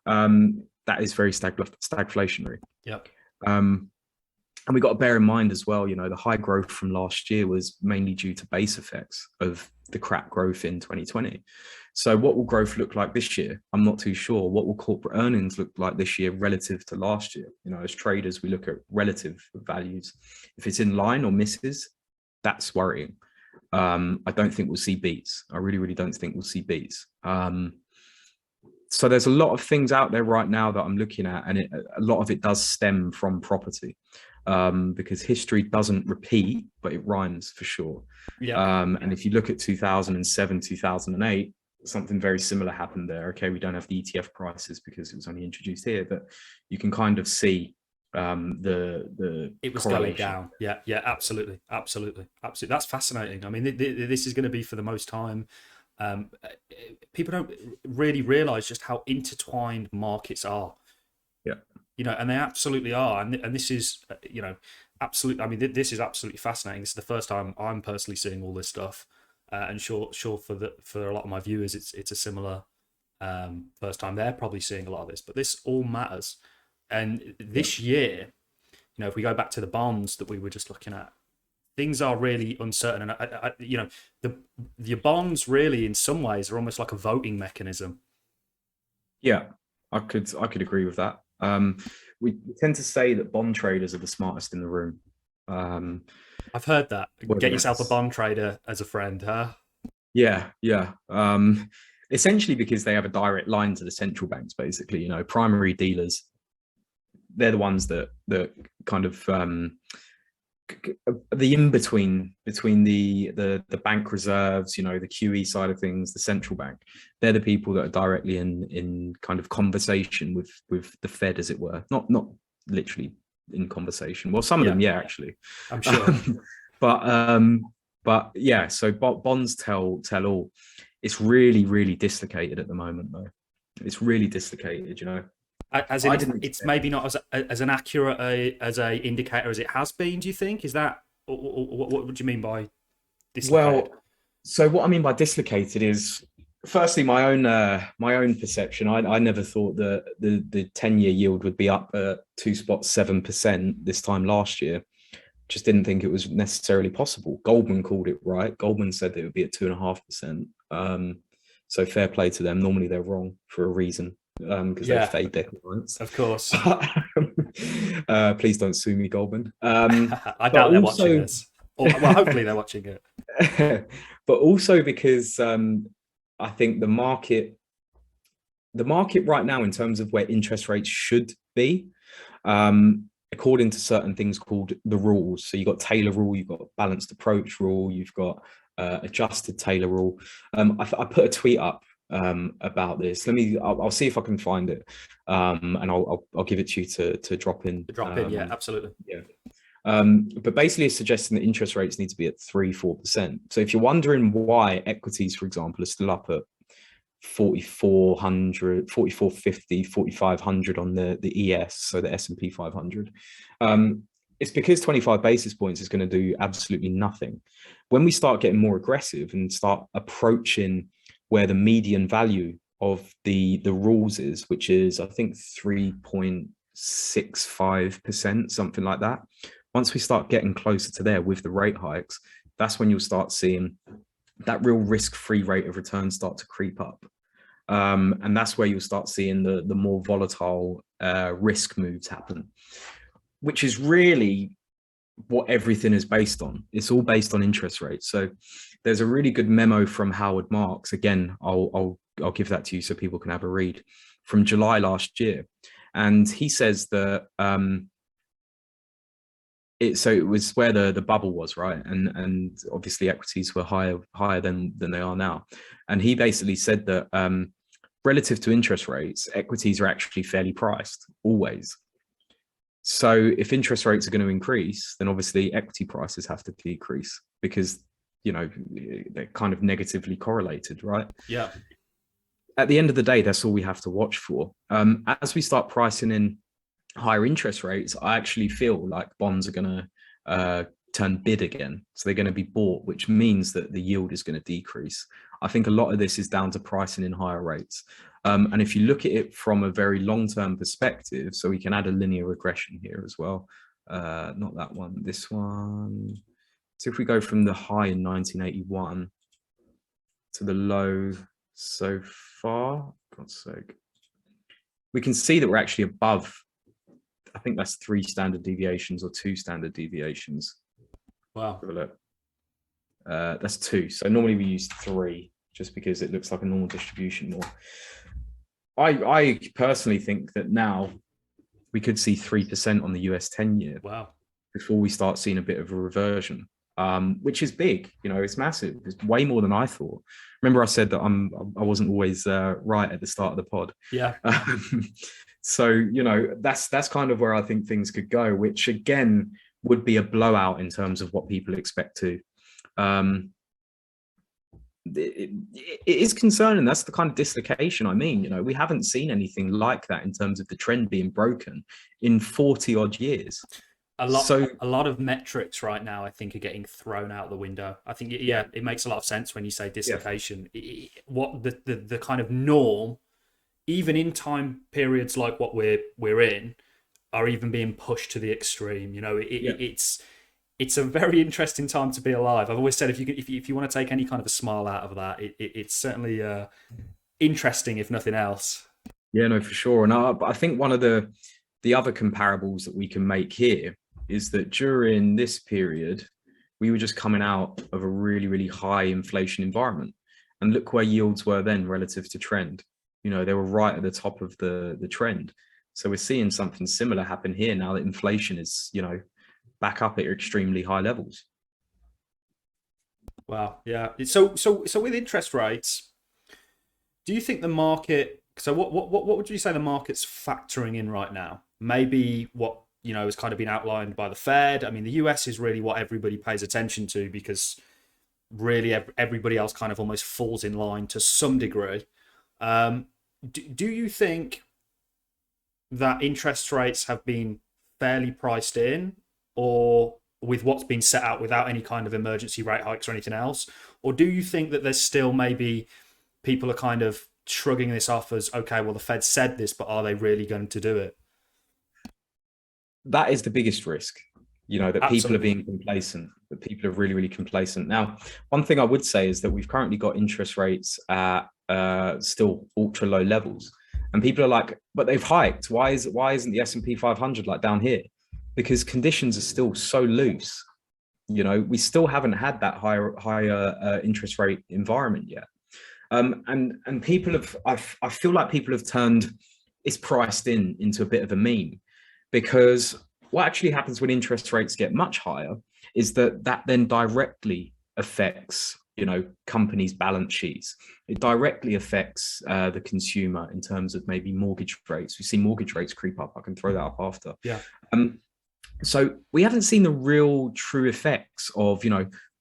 that is very stagflationary. Yep. And we got to bear in mind as well, you know, the high growth from last year was mainly due to base effects of the crap growth in 2020. So what will growth look like this year? I'm not too sure. What will corporate earnings look like this year relative to last year? You know, as traders, we look at relative values. If it's in line or misses, that's worrying. I don't think we'll see beats. I really, really don't think we'll see beats. So there's a lot of things out there right now that I'm looking at, and a lot of it does stem from property, because history doesn't repeat, but it rhymes for sure. Yeah. And if you look at 2007, 2008, something very similar happened there. Okay, we don't have the ETF prices because it was only introduced here, but you can kind of see the It was going down. Yeah, absolutely. That's fascinating. I mean, this is going to be, for the most time, people don't really realize just how intertwined markets are. Yeah. And they absolutely are. And this is, absolutely, I mean, this is absolutely fascinating. This is the first time I'm personally seeing all this stuff. And sure, for a lot of my viewers, it's a similar first time they're probably seeing a lot of this. But this all matters. And this year, if we go back to the bonds that we were just looking at, things are really uncertain. And the bonds really, in some ways, are almost like a voting mechanism. Yeah, I could agree with that. We tend to say that bond traders are the smartest in the room. I've heard that. Get yourself a bond trader as a friend, huh? Yeah. Essentially because they have a direct line to the central banks, basically. Primary dealers, they're the ones that kind of the in-between between the bank reserves, the QE side of things, the central bank. They're the people that are directly in kind of conversation with the Fed, as it were. Not literally in conversation. Well, some of them, yeah, actually. I'm sure. But yeah, so bonds tell all. It's really, really dislocated at the moment, though. It's really dislocated, As in, it's maybe not as an accurate as a indicator as it has been. Do you think? Is that what do you mean by dislocated? Well, so what I mean by dislocated is, firstly, my own perception. I never thought that the 10-year yield would be up at 2.7% this time last year. Just didn't think it was necessarily possible. Goldman called it right. Goldman said that it would be at 2.5%. So fair play to them. Normally they're wrong for a reason. Because they fade their clients. Of course. Please don't sue me, Goldman. I doubt they're watching this. Well, hopefully they're watching it. But also because I think the market right now, in terms of where interest rates should be, according to certain things called the rules. So you've got Taylor rule, you've got balanced approach rule, you've got adjusted Taylor rule. I put a tweet up about this. I'll see if I can find it, and I'll give it to you to drop in. Yeah, absolutely. Yeah. But basically it's suggesting that interest rates need to be at 3-4%. So if you're wondering why equities, for example, are still up at 4,400, 4,450, 4,500 on the ES, so the S&P 500, it's because 25 basis points is going to do absolutely nothing. When we start getting more aggressive and start approaching where the median value of the rules is, which is, I think, 3.65%, something like that. Once we start getting closer to there with the rate hikes, that's when you'll start seeing that real risk-free rate of return start to creep up. And that's where you'll start seeing the more volatile risk moves happen, which is really what everything is based on. It's all based on interest rates. So there's a really good memo from Howard Marks. Again, I'll give that to you so people can have a read, from July last year. And he says that it was where the bubble was, right? And obviously equities were higher than they are now. And he basically said that relative to interest rates, equities are actually fairly priced always. So if interest rates are going to increase, then obviously equity prices have to decrease, because they're kind of negatively correlated, right? Yeah. At the end of the day, that's all we have to watch for. As we start pricing in higher interest rates, I actually feel like bonds are going to turn bid again. So they're going to be bought, which means that the yield is going to decrease. I think a lot of this is down to pricing in higher rates. And if you look at it from a very long-term perspective, so we can add a linear regression here as well. Not that one, this one. So if we go from the high in 1981 to the low so far, God's sake, we can see that we're actually above, I think that's 3 standard deviations or 2 standard deviations. Wow. Have a look. That's 2. So normally we use 3 just because it looks like a normal distribution more. I personally think that now we could see 3% on the US 10-year. Wow. Before we start seeing a bit of a reversion, which is big. It's massive. It's way more than I thought. Remember I said that I wasn't always right at the start of the pod. Yeah. So that's kind of where I think things could go, which again would be a blowout in terms of what people expect to. It is concerning. That's the kind of dislocation I mean. We haven't seen anything like that in terms of the trend being broken in 40 odd years. A lot of metrics right now, I think, are getting thrown out the window. I think, yeah, it makes a lot of sense when you say dislocation. Yeah. What the kind of norm, even in time periods like what we're in, are even being pushed to the extreme. It's a very interesting time to be alive. I've always said if you want to take any kind of a smile out of that, it's certainly interesting, if nothing else. Yeah, no, for sure. And I think one of the other comparables that we can make here is that during this period, we were just coming out of a really, really high inflation environment. And look where yields were then relative to trend. They were right at the top of the trend. So we're seeing something similar happen here now that inflation is, back up at extremely high levels. Wow. Yeah. So with interest rates, do you think the market, so what would you say the market's factoring in right now? Maybe what, has kind of been outlined by the Fed. I mean, the US is really what everybody pays attention to because really everybody else kind of almost falls in line to some degree. Do you think that interest rates have been fairly priced in, or with what's been set out without any kind of emergency rate hikes or anything else? Or do you think that there's still maybe people are kind of shrugging this off as, okay, well, the Fed said this, but are they really going to do it? That is the biggest risk, that Absolutely. People are being complacent, that people are really, really complacent. Now, one thing I would say is that we've currently got interest rates at still ultra low levels. And people are like, but they've hiked. Why isn't the S&P 500 like down here? Because conditions are still so loose. We still haven't had that higher interest rate environment yet. And people I feel like people have turned it's priced into a bit of a meme, because what actually happens when interest rates get much higher is that then directly affects companies' balance sheets. It directly affects the consumer in terms of maybe mortgage rates. We see mortgage rates creep up. I can throw that up after. Yeah. So we haven't seen the real true effects of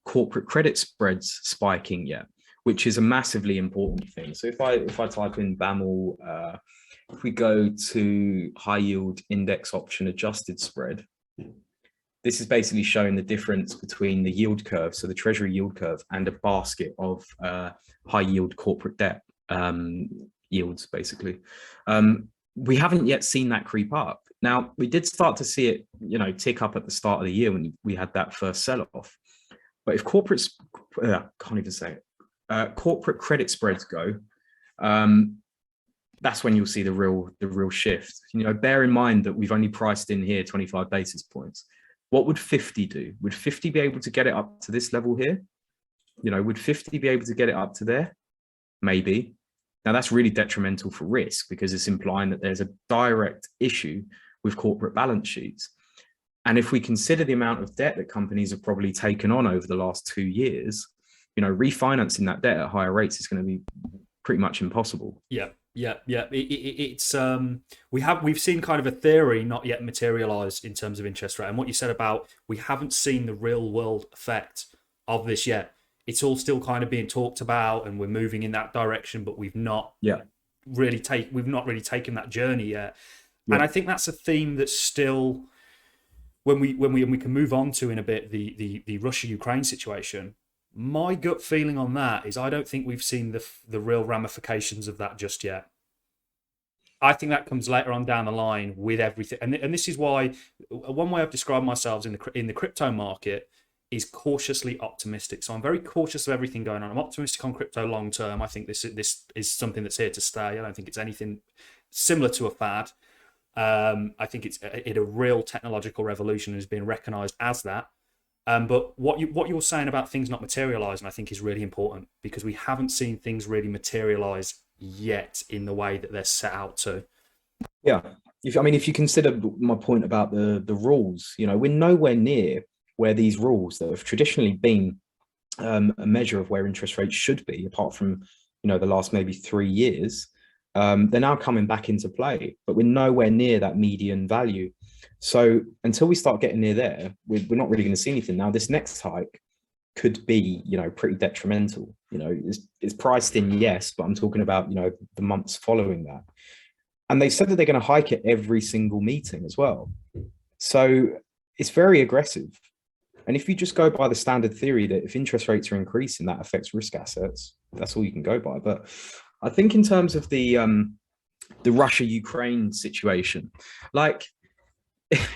corporate credit spreads spiking yet, which is a massively important thing. So if I type in BAML, if we go to high yield index option adjusted spread, this is basically showing the difference between the yield curve, so the treasury yield curve, and a basket of high yield corporate debt yields, basically. We haven't yet seen that creep up. Now, we did start to see it, tick up at the start of the year when we had that first sell-off. But if corporate credit spreads go, that's when you'll see the real shift. Bear in mind that we've only priced in here 25 basis points. What would 50 do? Would 50 be able to get it up to this level here? Would 50 be able to get it up to there? Maybe. Now that's really detrimental for risk, because it's implying that there's a direct issue with corporate balance sheets. And if we consider the amount of debt that companies have probably taken on over the last 2 years, refinancing that debt at higher rates is going to be pretty much impossible. Yeah. It's we've seen kind of a theory not yet materialize in terms of interest rate, and what you said about we haven't seen the real world effect of this yet. It's all still kind of being talked about, and we're moving in that direction, but we've not really taken that journey yet. Yeah. And I think that's a theme that's still, when we can move on to in a bit the Russia-Ukraine situation. My gut feeling on that is I don't think we've seen the real ramifications of that just yet. I think that comes later on down the line with everything, and this is why one way I've described myself in the crypto market is cautiously optimistic. So I'm very cautious of everything going on. I'm optimistic on crypto long term. I think this is something that's here to stay. I don't think it's anything similar to a fad. I think it's a real technological revolution and is being recognised as that. But what you're saying about things not materializing, I think, is really important, because we haven't seen things really materialize yet in the way that they're set out to. Yeah. I mean, if you consider my point about the rules, you know, we're nowhere near where these rules that have traditionally been a measure of where interest rates should be, apart from, you know, the last maybe 3 years, they're now coming back into play, but we're nowhere near that median value. So until we start getting near there, we're not really going to see anything. Now, this next hike could be, you know, pretty detrimental. You know, it's priced in, yes, but I'm talking about, you know, the months following that. And they said that they're going to hike it every single meeting as well. So it's very aggressive. And if you just go by the standard theory that if interest rates are increasing, that affects risk assets, that's all you can go by. But I think in terms of the Russia-Ukraine situation, like,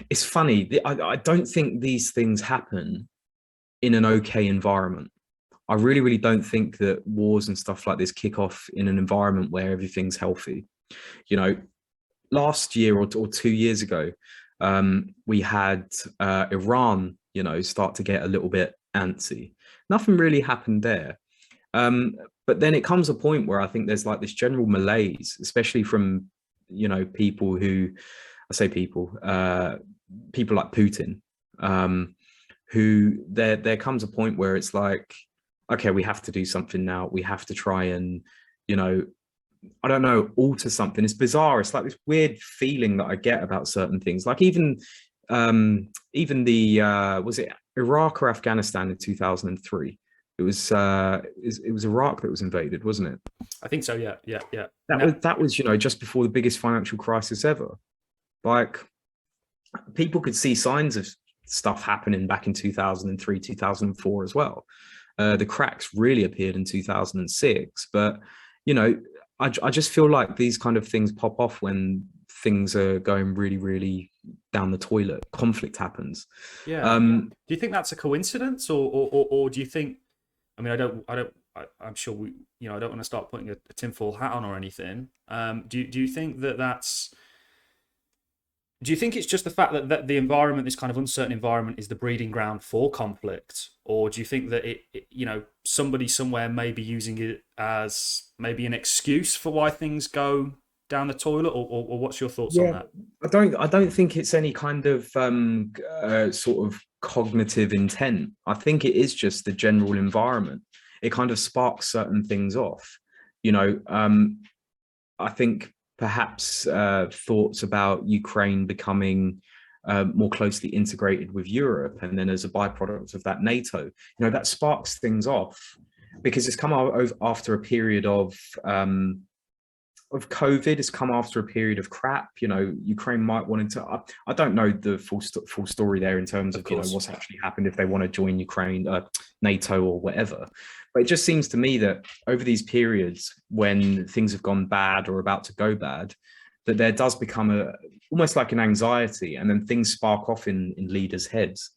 it's funny. I don't think these things happen in an okay environment. I really, really don't think that wars and stuff like this kick off in an environment where everything's healthy. You know, last year or 2 years ago, we had Iran, you know, start to get a little bit antsy. Nothing really happened there. But then it comes a point where I think there's like this general malaise, especially from, you know, people who, I say people like Putin, who there comes a point where it's like, okay, we have to do something now. We have to try and, you know, I don't know, alter something. It's bizarre. It's like this weird feeling that I get about certain things. Like even the was it Iraq or Afghanistan in 2003? It was Iraq that was invaded, wasn't it? I think so. Yeah. That was, you know, just before the biggest financial crisis ever. Like, people could see signs of stuff happening back in 2003, 2004 as well. The cracks really appeared in 2006, but, you know, I just feel like these kind of things pop off when things are going really, really down the toilet. Conflict happens. Yeah. Do you think that's a coincidence, or do you think? I mean, I'm sure we, you know, I don't want to start putting a tinfoil hat on or anything. Do you think that's? Do you think it's just the fact that the environment, this kind of uncertain environment, is the breeding ground for conflict? Or do you think that it, you know, somebody somewhere may be using it as maybe an excuse for why things go down the toilet? Or what's your thoughts on that? I don't think it's any kind of sort of cognitive intent. I think it is just the general environment. It kind of sparks certain things off. You know, I think perhaps thoughts about Ukraine becoming more closely integrated with Europe, and then as a byproduct of that, NATO, you know, that sparks things off, because it's come after a period of COVID. It's come after a period of crap. You know, Ukraine might want to. I don't know the full story there in terms of you know, what's actually happened, if they want to join Ukraine, NATO or whatever. But it just seems to me that over these periods when things have gone bad or about to go bad, that there does become almost like an anxiety, and then things spark off in leaders' heads.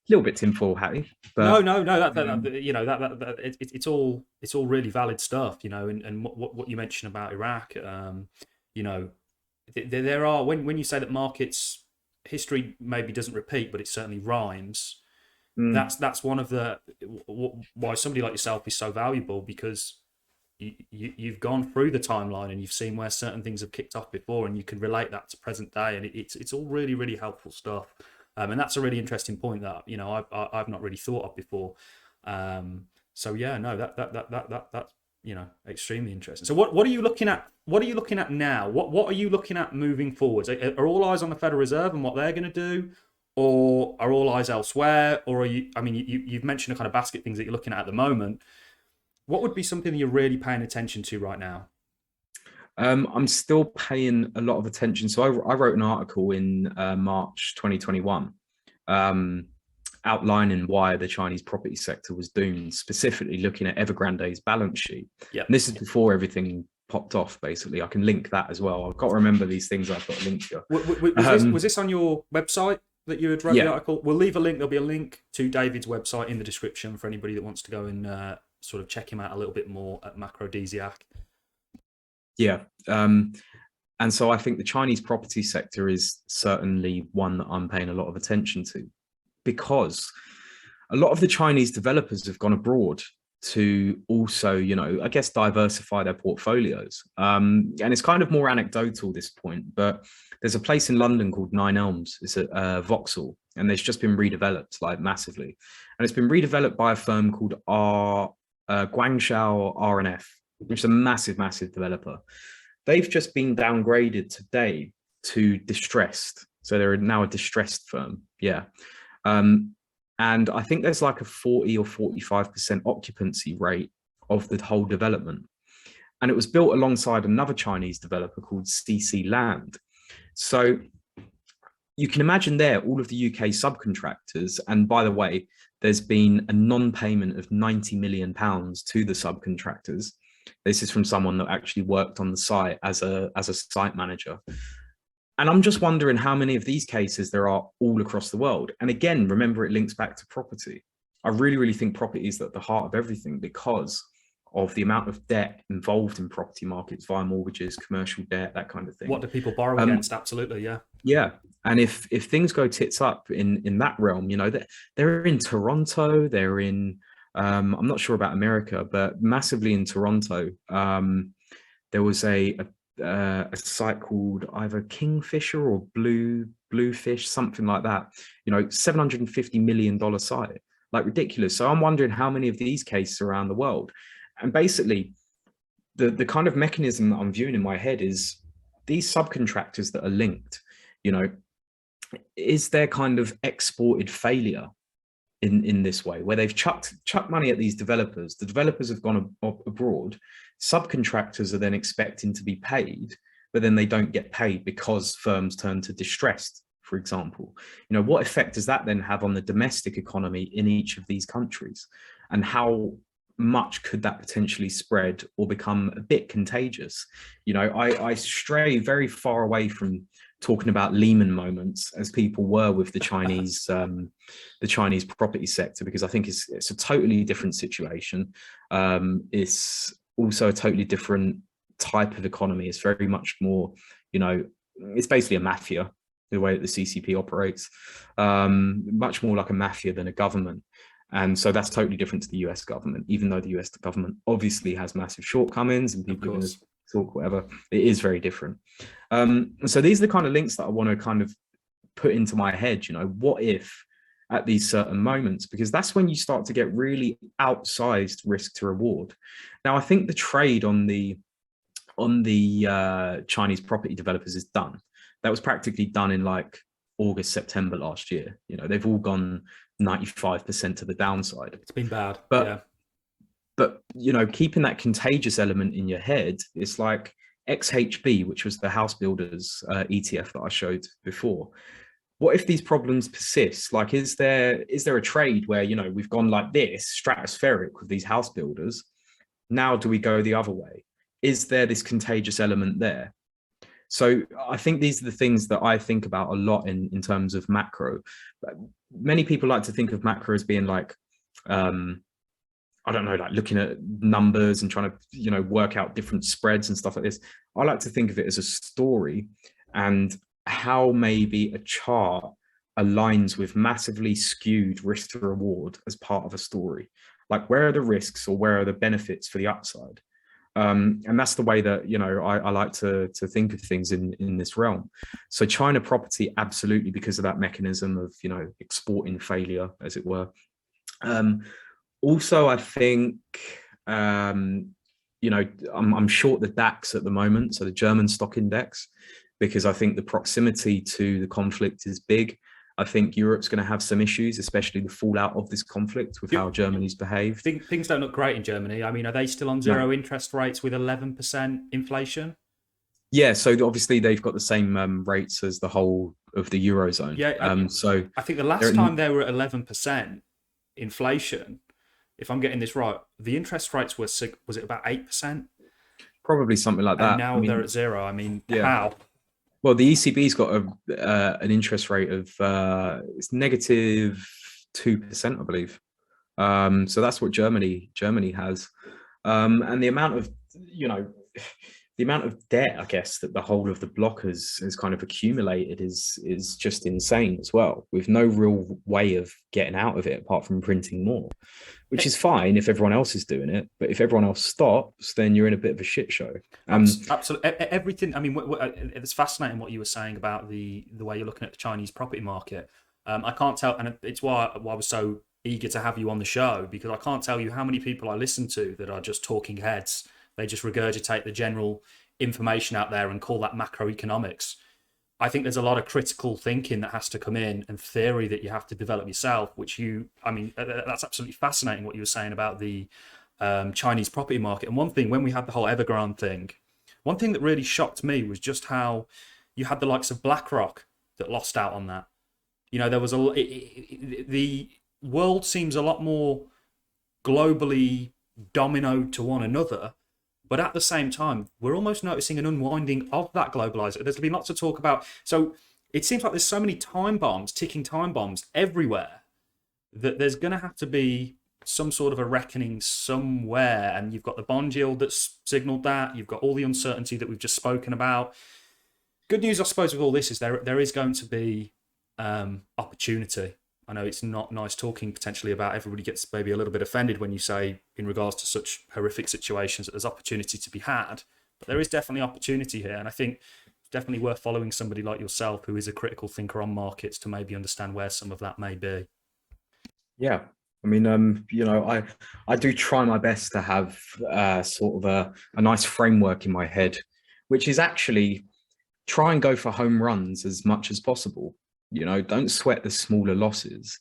Little bit tinfoil hatty, but no. That you know, that it's all really valid stuff, you know. And what you mentioned about Iraq, you know, there are, when you say that markets history maybe doesn't repeat, but it certainly rhymes. That's one of the why somebody like yourself is so valuable, because you've gone through the timeline and you've seen where certain things have kicked off before, and you can relate that to present day, and it's all really, really helpful stuff. And that's a really interesting point that, you know, I've not really thought of before. So yeah, no, that you know, extremely interesting. So what are you looking at? What are you looking at now? What are you looking at moving forwards? Are all eyes on the Federal Reserve and what they're going to do, or are all eyes elsewhere? Or are you? I mean, you've mentioned a kind of basket things that you're looking at the moment. What would be something that you're really paying attention to right now? I'm still paying a lot of attention. So I wrote an article in March 2021 outlining why the Chinese property sector was doomed, specifically looking at Evergrande's balance sheet. Yeah. And this is before everything popped off, basically. I can link that as well. I've got to remember these things I've got to link to. Was this on your website that you had wrote the article? We'll leave a link. There'll be a link to David's website in the description for anybody that wants to go and sort of check him out a little bit more at Macrodesiac. Yeah. And so I think the Chinese property sector is certainly one that I'm paying a lot of attention to. because a lot of the Chinese developers have gone abroad to also, I guess, diversify their portfolios. And it's kind of more anecdotal at this point, but there's a place in London called Nine Elms. It's a Vauxhall, and it's just been redeveloped like massively. And it's been redeveloped by a firm called Guangzhou R&F, which is a massive, massive developer. They've just been downgraded today to distressed. So they're now a distressed firm. Yeah. And I think there's like a 40 or 45% occupancy rate of the whole development. And it was built alongside another Chinese developer called CC Land. So you can imagine there, all of the UK subcontractors, and by the way, there's been a non-payment of £90 million to the subcontractors. This is from someone that actually worked on the site as a site manager. And I'm just wondering how many of these cases there are all across the world. And again, remember, it links back to property. I really, really think property is at the heart of everything because of the amount of debt involved in property markets via mortgages, commercial debt, that kind of thing. What do people borrow against? Absolutely, yeah. Yeah. And if things go tits up in that realm, they're in Toronto, they're in, I'm not sure about America, but massively in Toronto. There was a site called either Kingfisher or Bluefish, something like that, $750 million site, like ridiculous. So I'm wondering how many of these cases around the world. And basically the kind of mechanism that I'm viewing in my head is these subcontractors that are linked, is there kind of exported failure in this way, where they've chucked money at these developers, the developers have gone abroad, subcontractors are then expecting to be paid, but then they don't get paid because firms turn to distressed, for example. What effect does that then have on the domestic economy in each of these countries? And how much could that potentially spread or become a bit contagious? I stray very far away from talking about Lehman moments as people were with the Chinese property sector, because I think it's a totally different situation. It's also a totally different type of economy. It's very much more, it's basically a mafia, the way that the CCP operates, much more like a mafia than a government. And so that's totally different to the US government, even though the US government obviously has massive shortcomings and people are going to talk whatever. It is very different. So these are the kind of links that I want to kind of put into my head, what if at these certain moments, because that's when you start to get really outsized risk to reward. Now, I think the trade on the Chinese property developers is done. That was practically done in like August, September last year. They've all gone 95% to the downside. It's been bad. But keeping that contagious element in your head, it's like XHB, which was the House Builders ETF that I showed before. What if these problems persist? Like, is there a trade where, we've gone like this, stratospheric with these house builders? Now, do we go the other way? Is there this contagious element there? So I think these are the things that I think about a lot in terms of macro. Many people like to think of macro as being like, I don't know, like looking at numbers and trying to, work out different spreads and stuff like this. I like to think of it as a story and how maybe a chart aligns with massively skewed risk to reward as part of a story. Like, where are the risks or where are the benefits for the upside? And that's the way that, I like to think of things in this realm. So China property, absolutely, because of that mechanism of, exporting failure, as it were. Also, I think, I'm short the DAX at the moment, so the German stock index, because I think the proximity to the conflict is big. I think Europe's going to have some issues, especially the fallout of this conflict with how Germany's behaved. Things don't look great in Germany. I mean, are they still on zero interest rates with 11% inflation? Yeah, so obviously they've got the same rates as the whole of the Eurozone. Yeah, so I think the last time they were at 11% inflation, if I'm getting this right, the interest rates was it about 8%? Probably something like that. And now they're at zero. I mean, how? Well, the ECB's got an interest rate of it's negative 2%, I believe. So that's what Germany has, and the amount of the amount of debt, I guess, that the whole of the block has kind of accumulated is just insane as well, with no real way of getting out of it apart from printing more, which is fine if everyone else is doing it. But if everyone else stops, then you're in a bit of a shit show. Absolutely, everything. I mean, it's fascinating what you were saying about the way you're looking at the Chinese property market. I can't tell, and it's why I was so eager to have you on the show, because I can't tell you how many people I listen to that are just talking heads. They just regurgitate the general information out there and call that macroeconomics. I think there's a lot of critical thinking that has to come in, and theory that you have to develop yourself, that's absolutely fascinating what you were saying about the Chinese property market. And one thing, when we had the whole Evergrande thing, one thing that really shocked me was just how you had the likes of BlackRock that lost out on that. You know, there was the world seems a lot more globally dominoed to one another, but at the same time, we're almost noticing an unwinding of that globalization. There's been lots of talk about, so it seems like there's so many ticking time bombs everywhere, that there's going to have to be some sort of a reckoning somewhere. And you've got the bond yield that's signaled that. You've got all the uncertainty that we've just spoken about. Good news, I suppose, with all this is there is going to be opportunity. I know it's not nice talking potentially about, everybody gets maybe a little bit offended when you say in regards to such horrific situations that there's opportunity to be had, but there is definitely opportunity here. And I think it's definitely worth following somebody like yourself, who is a critical thinker on markets, to maybe understand where some of that may be. Yeah. I mean, you know, I do try my best to have sort of a nice framework in my head, which is actually try and go for home runs as much as possible. You know, don't sweat the smaller losses,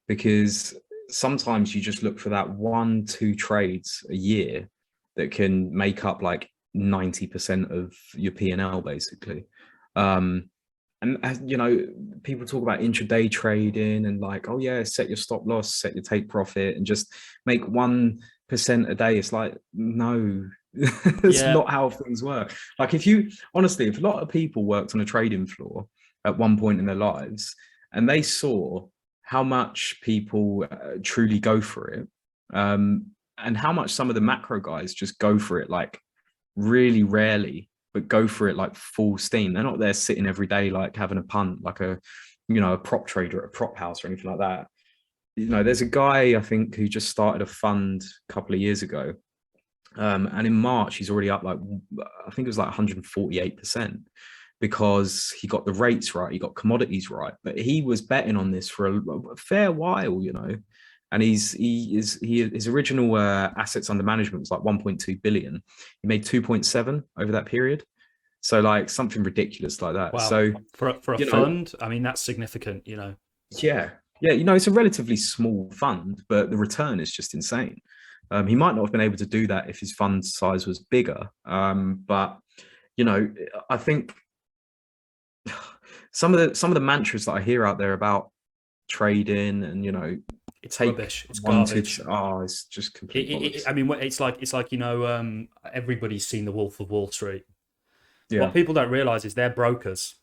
because sometimes you just look for that 1-2 trades a year that can make up like 90% of your P&L basically. And you know, people talk about intraday trading and like, oh yeah, set your stop loss, set your take profit, and just make 1% a day. It's like, no, it's not how things work. Like, if a lot of people worked on a trading floor at one point in their lives, and they saw how much people truly go for it, and how much some of the macro guys just go for it like really rarely, but go for it like full steam. They're not there sitting every day like having a punt, like a prop trader at a prop house or anything like that. You know, there's a guy I think who just started a fund a couple of years ago, and in March he's already up like, I think it was like 148%. Because he got the rates right, he got commodities right, but he was betting on this for a fair while, you know. And his original assets under management was like 1.2 billion. He made 2.7 over that period, so like something ridiculous like that. Wow. So for a fund, I mean, that's significant, you know. Yeah, you know, it's a relatively small fund, but the return is just insane. He might not have been able to do that if his fund size was bigger, but you know, I think some of the mantras that I hear out there about trading, and you know, it's rubbish, it's garbage. It's just complete I mean, it's like, you know, everybody's seen The Wolf of Wall Street. Yeah. What people don't realize is they're brokers.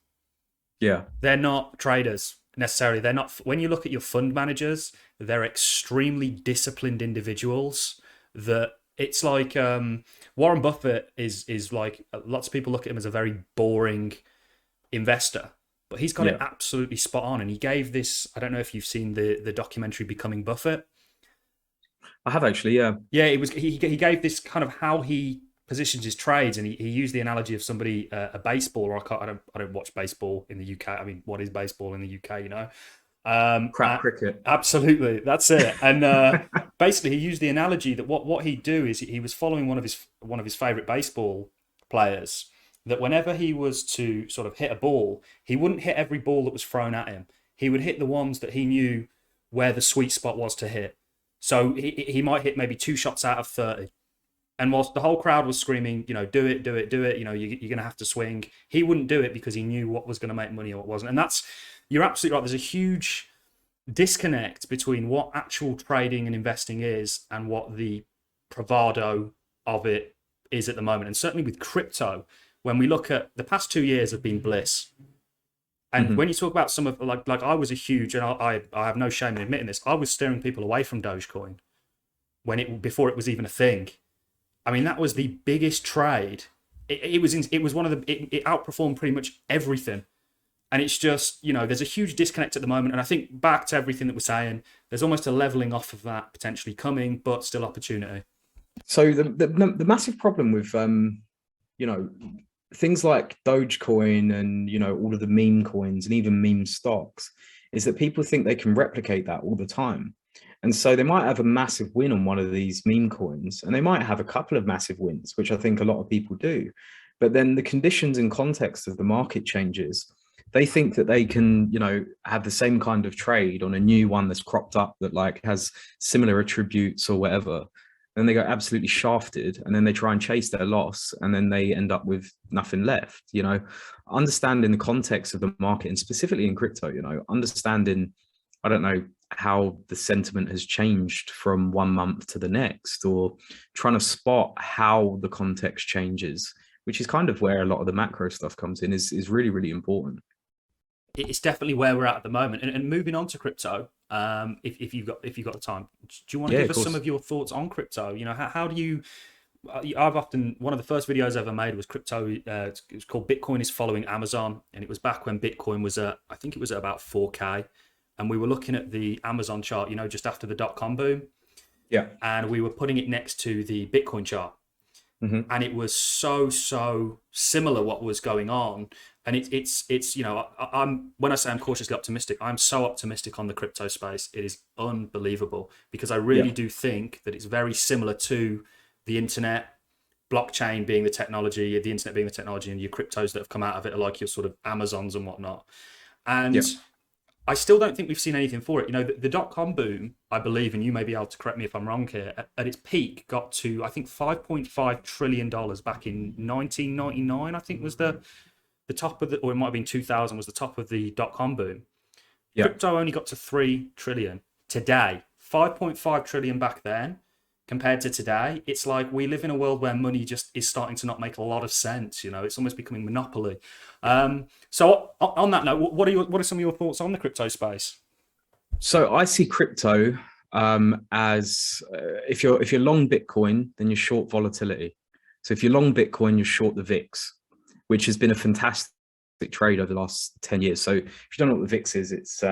Yeah, they're not traders necessarily. They're not. When you look at your fund managers, they're extremely disciplined individuals. That it's like Warren Buffett is like, lots of people look at him as a very boring investor, but he's got it absolutely spot on. And he gave this, I don't know if you've seen the documentary Becoming Buffett. I have actually. He gave this kind of how he positions his trades, and he used the analogy of somebody, a baseball, I don't watch baseball in the UK. I mean, what is baseball in the UK, you know? Crap cricket. Absolutely, that's it. And basically he used the analogy that what he'd do is he was following one of his favorite baseball players, that whenever he was to sort of hit a ball, he wouldn't hit every ball that was thrown at him. He would hit the ones that he knew where the sweet spot was to hit. So he might hit maybe 2 shots out of 30. And whilst the whole crowd was screaming, you know, do it, you know, you're going to have to swing, he wouldn't do it because he knew what was going to make money or what wasn't. And you're absolutely right. There's a huge disconnect between what actual trading and investing is and what the bravado of it is at the moment. And certainly with crypto, when we look at the past 2 years have been bliss. And when you talk about some of, like I was a huge, and I have no shame in admitting this, I was steering people away from Dogecoin before it was even a thing. I mean, that was the biggest trade it was one of the it outperformed pretty much everything. And it's just, there's a huge disconnect at the moment. And I think back to everything that we're saying, there's almost a leveling off of that potentially coming, but still opportunity. So the massive problem with things like Dogecoin and all of the meme coins and even meme stocks is that people think they can replicate that all the time. And so they might have a massive win on one of these meme coins, and they might have a couple of massive wins, which I think a lot of people do. But then the conditions and context of the market changes. They think that they can, have the same kind of trade on a new one that's cropped up that like has similar attributes or whatever. And they go absolutely shafted, and then they try and chase their loss, and then they end up with nothing left. Understanding the context of the market, and specifically in crypto, understanding, I don't know, how the sentiment has changed from one month to the next, or trying to spot how the context changes, which is kind of where a lot of the macro stuff comes in, is really, really important. It's definitely where we're at the moment. And moving on to crypto, if you've got the time, do you want to give us some of your thoughts on crypto? How do you? One of the first videos I ever made was crypto. It was called Bitcoin is Following Amazon, and it was back when Bitcoin was I think it was at about 4K, and we were looking at the Amazon chart, just after the .com boom. Yeah. And we were putting it next to the Bitcoin chart. Mm-hmm. And it was so similar what was going on. And it's I'm when I say I'm cautiously optimistic, I'm so optimistic on the crypto space. It is unbelievable, because I really do think that it's very similar to the internet, blockchain being the technology, the internet being the technology, and your cryptos that have come out of it are like your sort of Amazons and whatnot. And I still don't think we've seen anything for it. The .com boom, I believe, and you may be able to correct me if I'm wrong here, at its peak got to, I think, $5.5 trillion back in 1999, I think was the top of or it might have been 2000 was the top of the .com boom. Crypto only got to 3 trillion today. 5.5 trillion back then. Compared to today, it's like we live in a world where money just is starting to not make a lot of sense. It's almost becoming monopoly. So on that note, what are some of your thoughts on the crypto space? So I see crypto as if you're long Bitcoin, then you're short volatility. So if you're long Bitcoin, you're short the VIX, which has been a fantastic trade over the last 10 years. So if you don't know what the VIX is, it's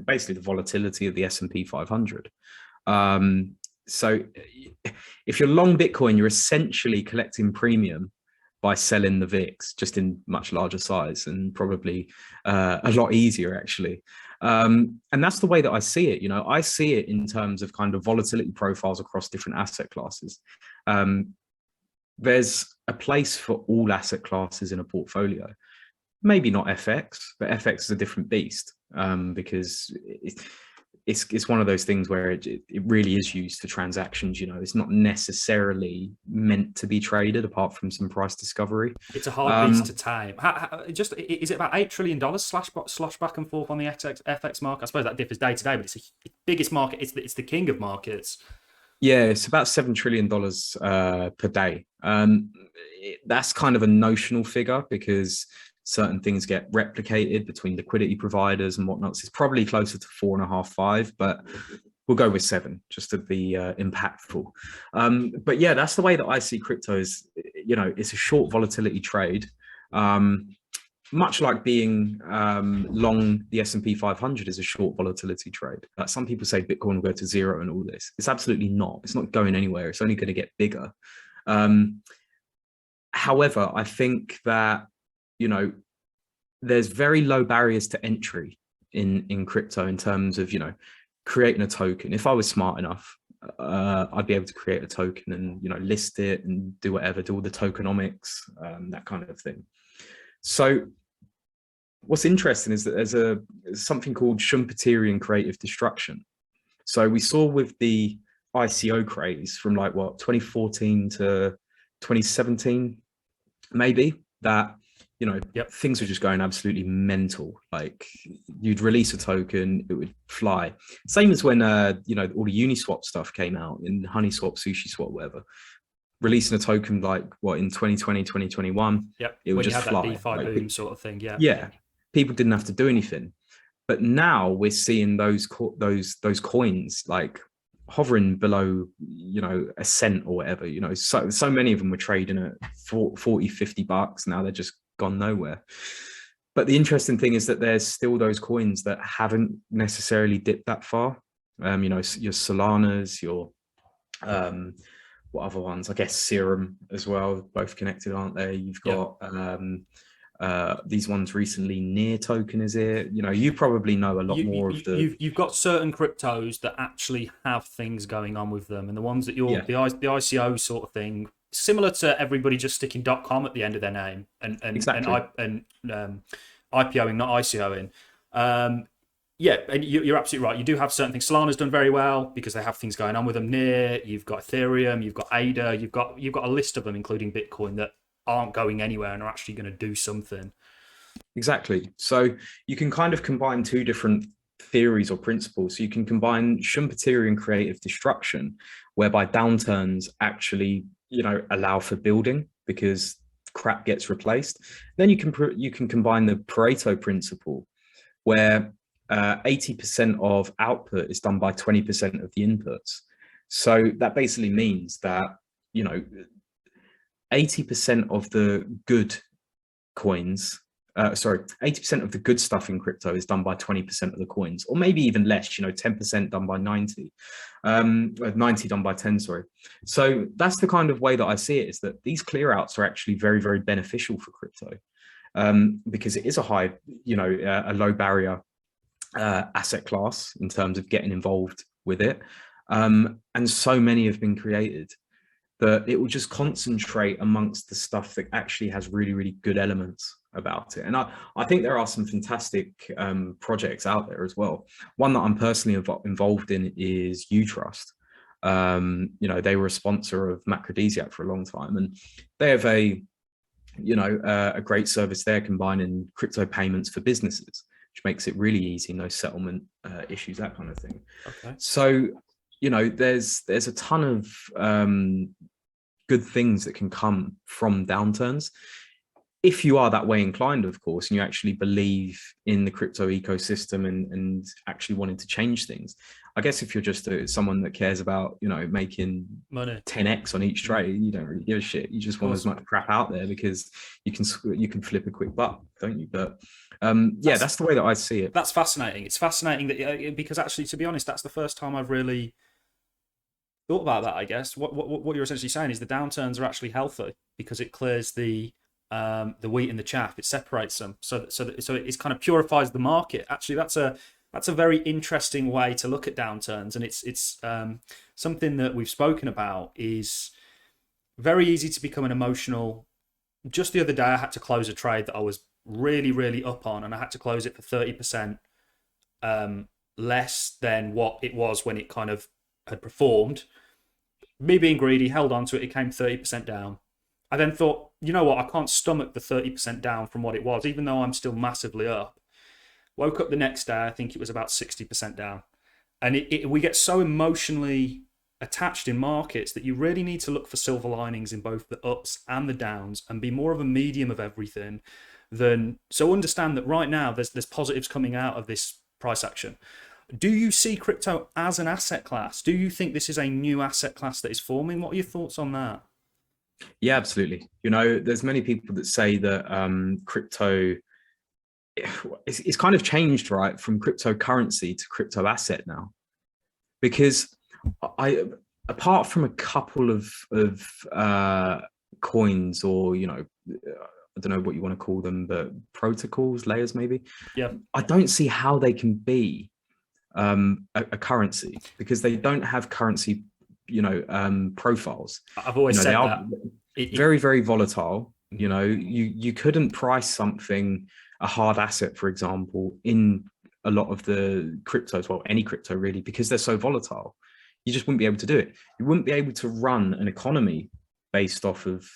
basically the volatility of the S&P 500. So if you're long Bitcoin, you're essentially collecting premium by selling the VIX, just in much larger size, and probably a lot easier, actually. And that's the way that I see it. I see it in terms of kind of volatility profiles across different asset classes. There's a place for all asset classes in a portfolio. Maybe not FX, but FX is a different beast, because it's one of those things where it really is used for transactions. It's not necessarily meant to be traded apart from some price discovery. It's a hard beast to tame. Is it about $8 trillion slosh back and forth on the FX market? I suppose that differs day to day, but it's the biggest market. It's the king of markets. Yeah, it's about $7 trillion per day. That's kind of a notional figure, because certain things get replicated between liquidity providers and whatnot. So it's probably closer to 4.5, 5, but we'll go with 7 just to be impactful. But yeah, that's the way that I see crypto. Is, it's a short volatility trade, much like being long the S&P 500 is a short volatility trade. Some people say Bitcoin will go to zero and all this. It's absolutely not. It's not going anywhere. It's only going to get bigger. However, I think that there's very low barriers to entry in crypto in terms of, creating a token. If I was smart enough, I'd be able to create a token and, list it and do whatever, do all the tokenomics, that kind of thing. So what's interesting is that there's something called Schumpeterian creative destruction. So we saw with the ICO craze from 2014 to 2017, maybe, that things were just going absolutely mental. Like, you'd release a token, it would fly. Same as when all the Uniswap stuff came out, in HoneySwap, SushiSwap, whatever. Releasing a token in 2020, 2021, it would just fly. That DeFi boom sort of thing. Yeah, people didn't have to do anything. But now we're seeing those coins hovering below, you know, a cent or whatever. You know, so many of them were trading at 40, $50. Now they're just gone nowhere. But the interesting thing is that there's still those coins that haven't necessarily dipped that far. You know, your Solanas, your what other ones? I guess Serum as well, both connected, aren't they? You've got these ones recently, Near token, is it? You know, you probably know a lot more of the. You've got certain cryptos that actually have things going on with them, and the ones that you're the ICO sort of thing, similar to everybody just sticking .com at the end of their name and Exactly. IPOing, not ICOing. Yeah, and you're absolutely right. You do have certain things. Solana's done very well because they have things going on with them. Near, you've got Ethereum, you've got ADA, you've got a list of them, including Bitcoin, that aren't going anywhere and are actually going to do something. Exactly. So you can kind of combine two different theories or principles. So you can combine Schumpeterian creative destruction, whereby downturns actually, you know, allow for building because crap gets replaced. Then you can combine the Pareto principle, where 80% of output is done by 20% of the inputs. So that basically means that, you know, 80% of the good coins, 80% of the good stuff in crypto is done by 20% of the coins, or maybe even less, you know, 10% done by 90, 90 done by 10, sorry. So that's the kind of way that I see it, is that these clear outs are actually very, very beneficial for crypto, because it is a high, you know, a low barrier asset class in terms of getting involved with it. And so many have been created that it will just concentrate amongst the stuff that actually has really, really good elements about it. And I think there are some fantastic projects out there as well. One that I'm personally involved in is Utrust. You know, they were a sponsor of Macrodesiac for a long time, and they have a, you know, a great service there combining crypto payments for businesses, which makes it really easy, no settlement issues, that kind of thing. Okay. So, you know, there's a ton of good things that can come from downturns, if you are that way inclined, of course, and you actually believe in the crypto ecosystem and actually wanting to change things. I guess if you're just someone that cares about, you know, making money, 10x on each trade, you don't really give a shit. You just want as much crap out there because you can flip a quick buck, don't you? But yeah, that's the way that I see it. That's fascinating. It's fascinating that because actually, to be honest, that's the first time I've really thought about that. I guess what you're essentially saying is the downturns are actually healthy because it clears the wheat and the chaff. It separates them, so it kind of purifies the market. Actually, that's a very interesting way to look at downturns, and it's something that we've spoken about. Is very easy to become an emotional. Just the other day, I had to close a trade that I was really up on, and I had to close it for 30% less than what it was when it kind of had performed. Me being greedy, held on to it. It came 30% down. I then thought, you know what? I can't stomach the 30% down from what it was, even though I'm still massively up. Woke up the next day, I think it was about 60% down. And we get so emotionally attached in markets that you really need to look for silver linings in both the ups and the downs and be more of a medium of everything. So understand that right now there's positives coming out of this price action. Do you see crypto as an asset class? Do you think this is a new asset class that is forming? What are your thoughts on that? Yeah, absolutely. You know, there's many people that say that crypto it's kind of changed, right, from cryptocurrency to crypto asset now, because apart from a couple of coins, or, you know, I don't know what you want to call them, but protocols, layers maybe. Yeah, I don't see how they can be a currency, because they don't have currency, you know, profiles. I've always said that. Very, very volatile. You know, you couldn't price something, a hard asset, for example, in a lot of the cryptos, well, any crypto really, because they're so volatile. You just wouldn't be able to do it. You wouldn't be able to run an economy based off of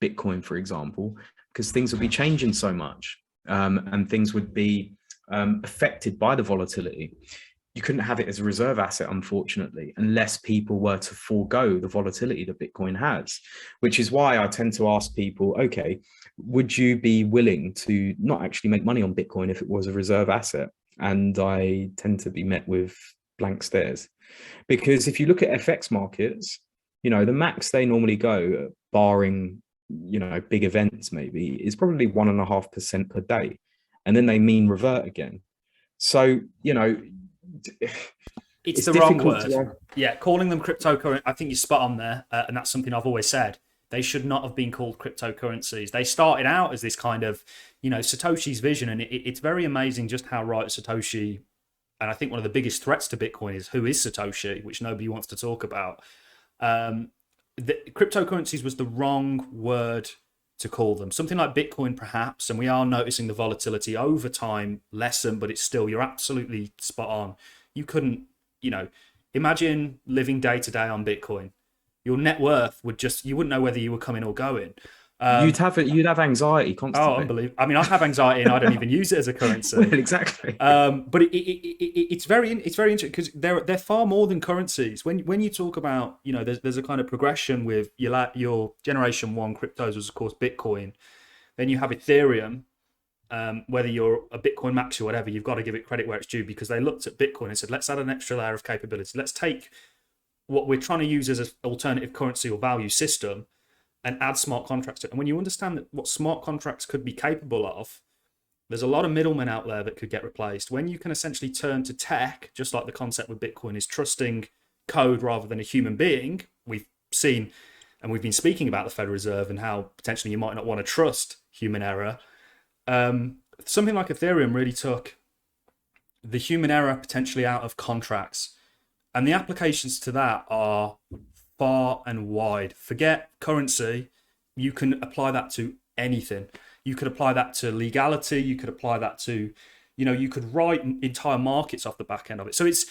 Bitcoin, for example, because things would be changing so much, and things would be affected by the volatility. You couldn't have it as a reserve asset, unfortunately, unless people were to forego the volatility that Bitcoin has, which is why I tend to ask people, okay, would you be willing to not actually make money on Bitcoin if it was a reserve asset? And I tend to be met with blank stares. Because if you look at FX markets, you know, the max they normally go, barring, you know, big events maybe, is probably 1.5% per day. And then they mean revert again. So, you know, it's the wrong word. Yeah, calling them cryptocurrency, I think you're spot on there. And that's something I've always said. They should not have been called cryptocurrencies. They started out as this kind of, you know, Satoshi's vision. And it's very amazing just how right Satoshi, and I think one of the biggest threats to Bitcoin is who is Satoshi, which nobody wants to talk about. Cryptocurrencies was the wrong word to call them. Something like Bitcoin, perhaps, and we are noticing the volatility over time lessen, but it's still, you're absolutely spot on. You couldn't, you know, imagine living day to day on Bitcoin. Your net worth would just, you wouldn't know whether you were coming or going. You'd have anxiety constantly. Oh, unbelievable. I mean, I have anxiety and I don't even use it as a currency. Well, exactly. But it's very interesting because they're far more than currencies. When you talk about, you know, there's a kind of progression with your generation one cryptos was, of course, Bitcoin. Then you have Ethereum. Whether you're a Bitcoin maxi or whatever, you've got to give it credit where it's due, because they looked at Bitcoin and said, let's add an extra layer of capability. Let's take what we're trying to use as an alternative currency or value system and add smart contracts to it. And when you understand that what smart contracts could be capable of, there's a lot of middlemen out there that could get replaced. When you can essentially turn to tech, just like the concept with Bitcoin is trusting code rather than a human being. We've seen, and we've been speaking about the Federal Reserve and how potentially you might not want to trust human error. Something like Ethereum really took the human error potentially out of contracts. And the applications to that are far and wide. Forget currency. You can apply that to anything. You could apply that to legality. You could apply that to, you know, you could write entire markets off the back end of it. So it's,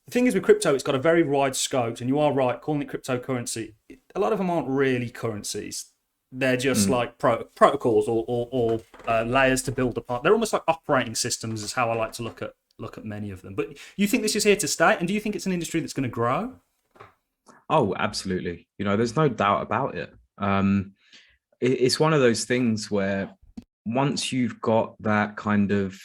the thing is with crypto, it's got a very wide scope, and you are right, calling it cryptocurrency. A lot of them aren't really currencies. They're just like protocols or layers to build upon. They're almost like operating systems is how I like to look at many of them. But you think this is here to stay? And do you think it's an industry that's going to grow? Oh, absolutely. You know, there's no doubt about it. It's one of those things where once you've got that kind of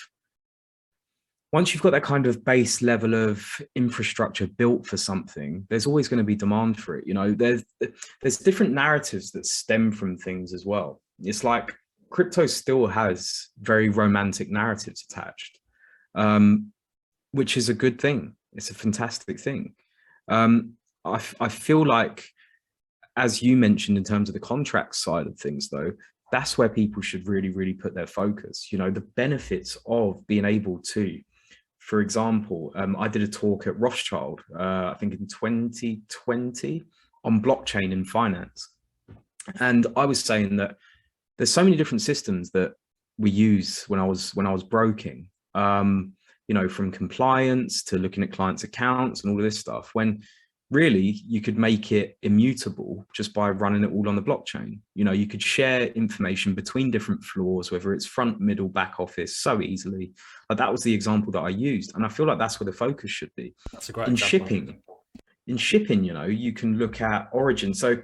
base level of infrastructure built for something, there's always going to be demand for it. You know, there's different narratives that stem from things as well. It's like crypto still has very romantic narratives attached, which is a good thing. It's a fantastic thing. I feel like, as you mentioned, in terms of the contract side of things, though, that's where people should really, really put their focus. You know, the benefits of being able to, for example, I did a talk at Rothschild, I think in 2020, on blockchain in finance. And I was saying that there's so many different systems that we use when I was broking, you know, from compliance to looking at clients' accounts and all of this stuff, when really you could make it immutable just by running it all on the blockchain. You know, you could share information between different floors, whether it's front, middle, back office, so easily. Like, that was the example that I used. And I feel like that's where the focus should be. That's a great example. In shipping, you know, you can look at origin. So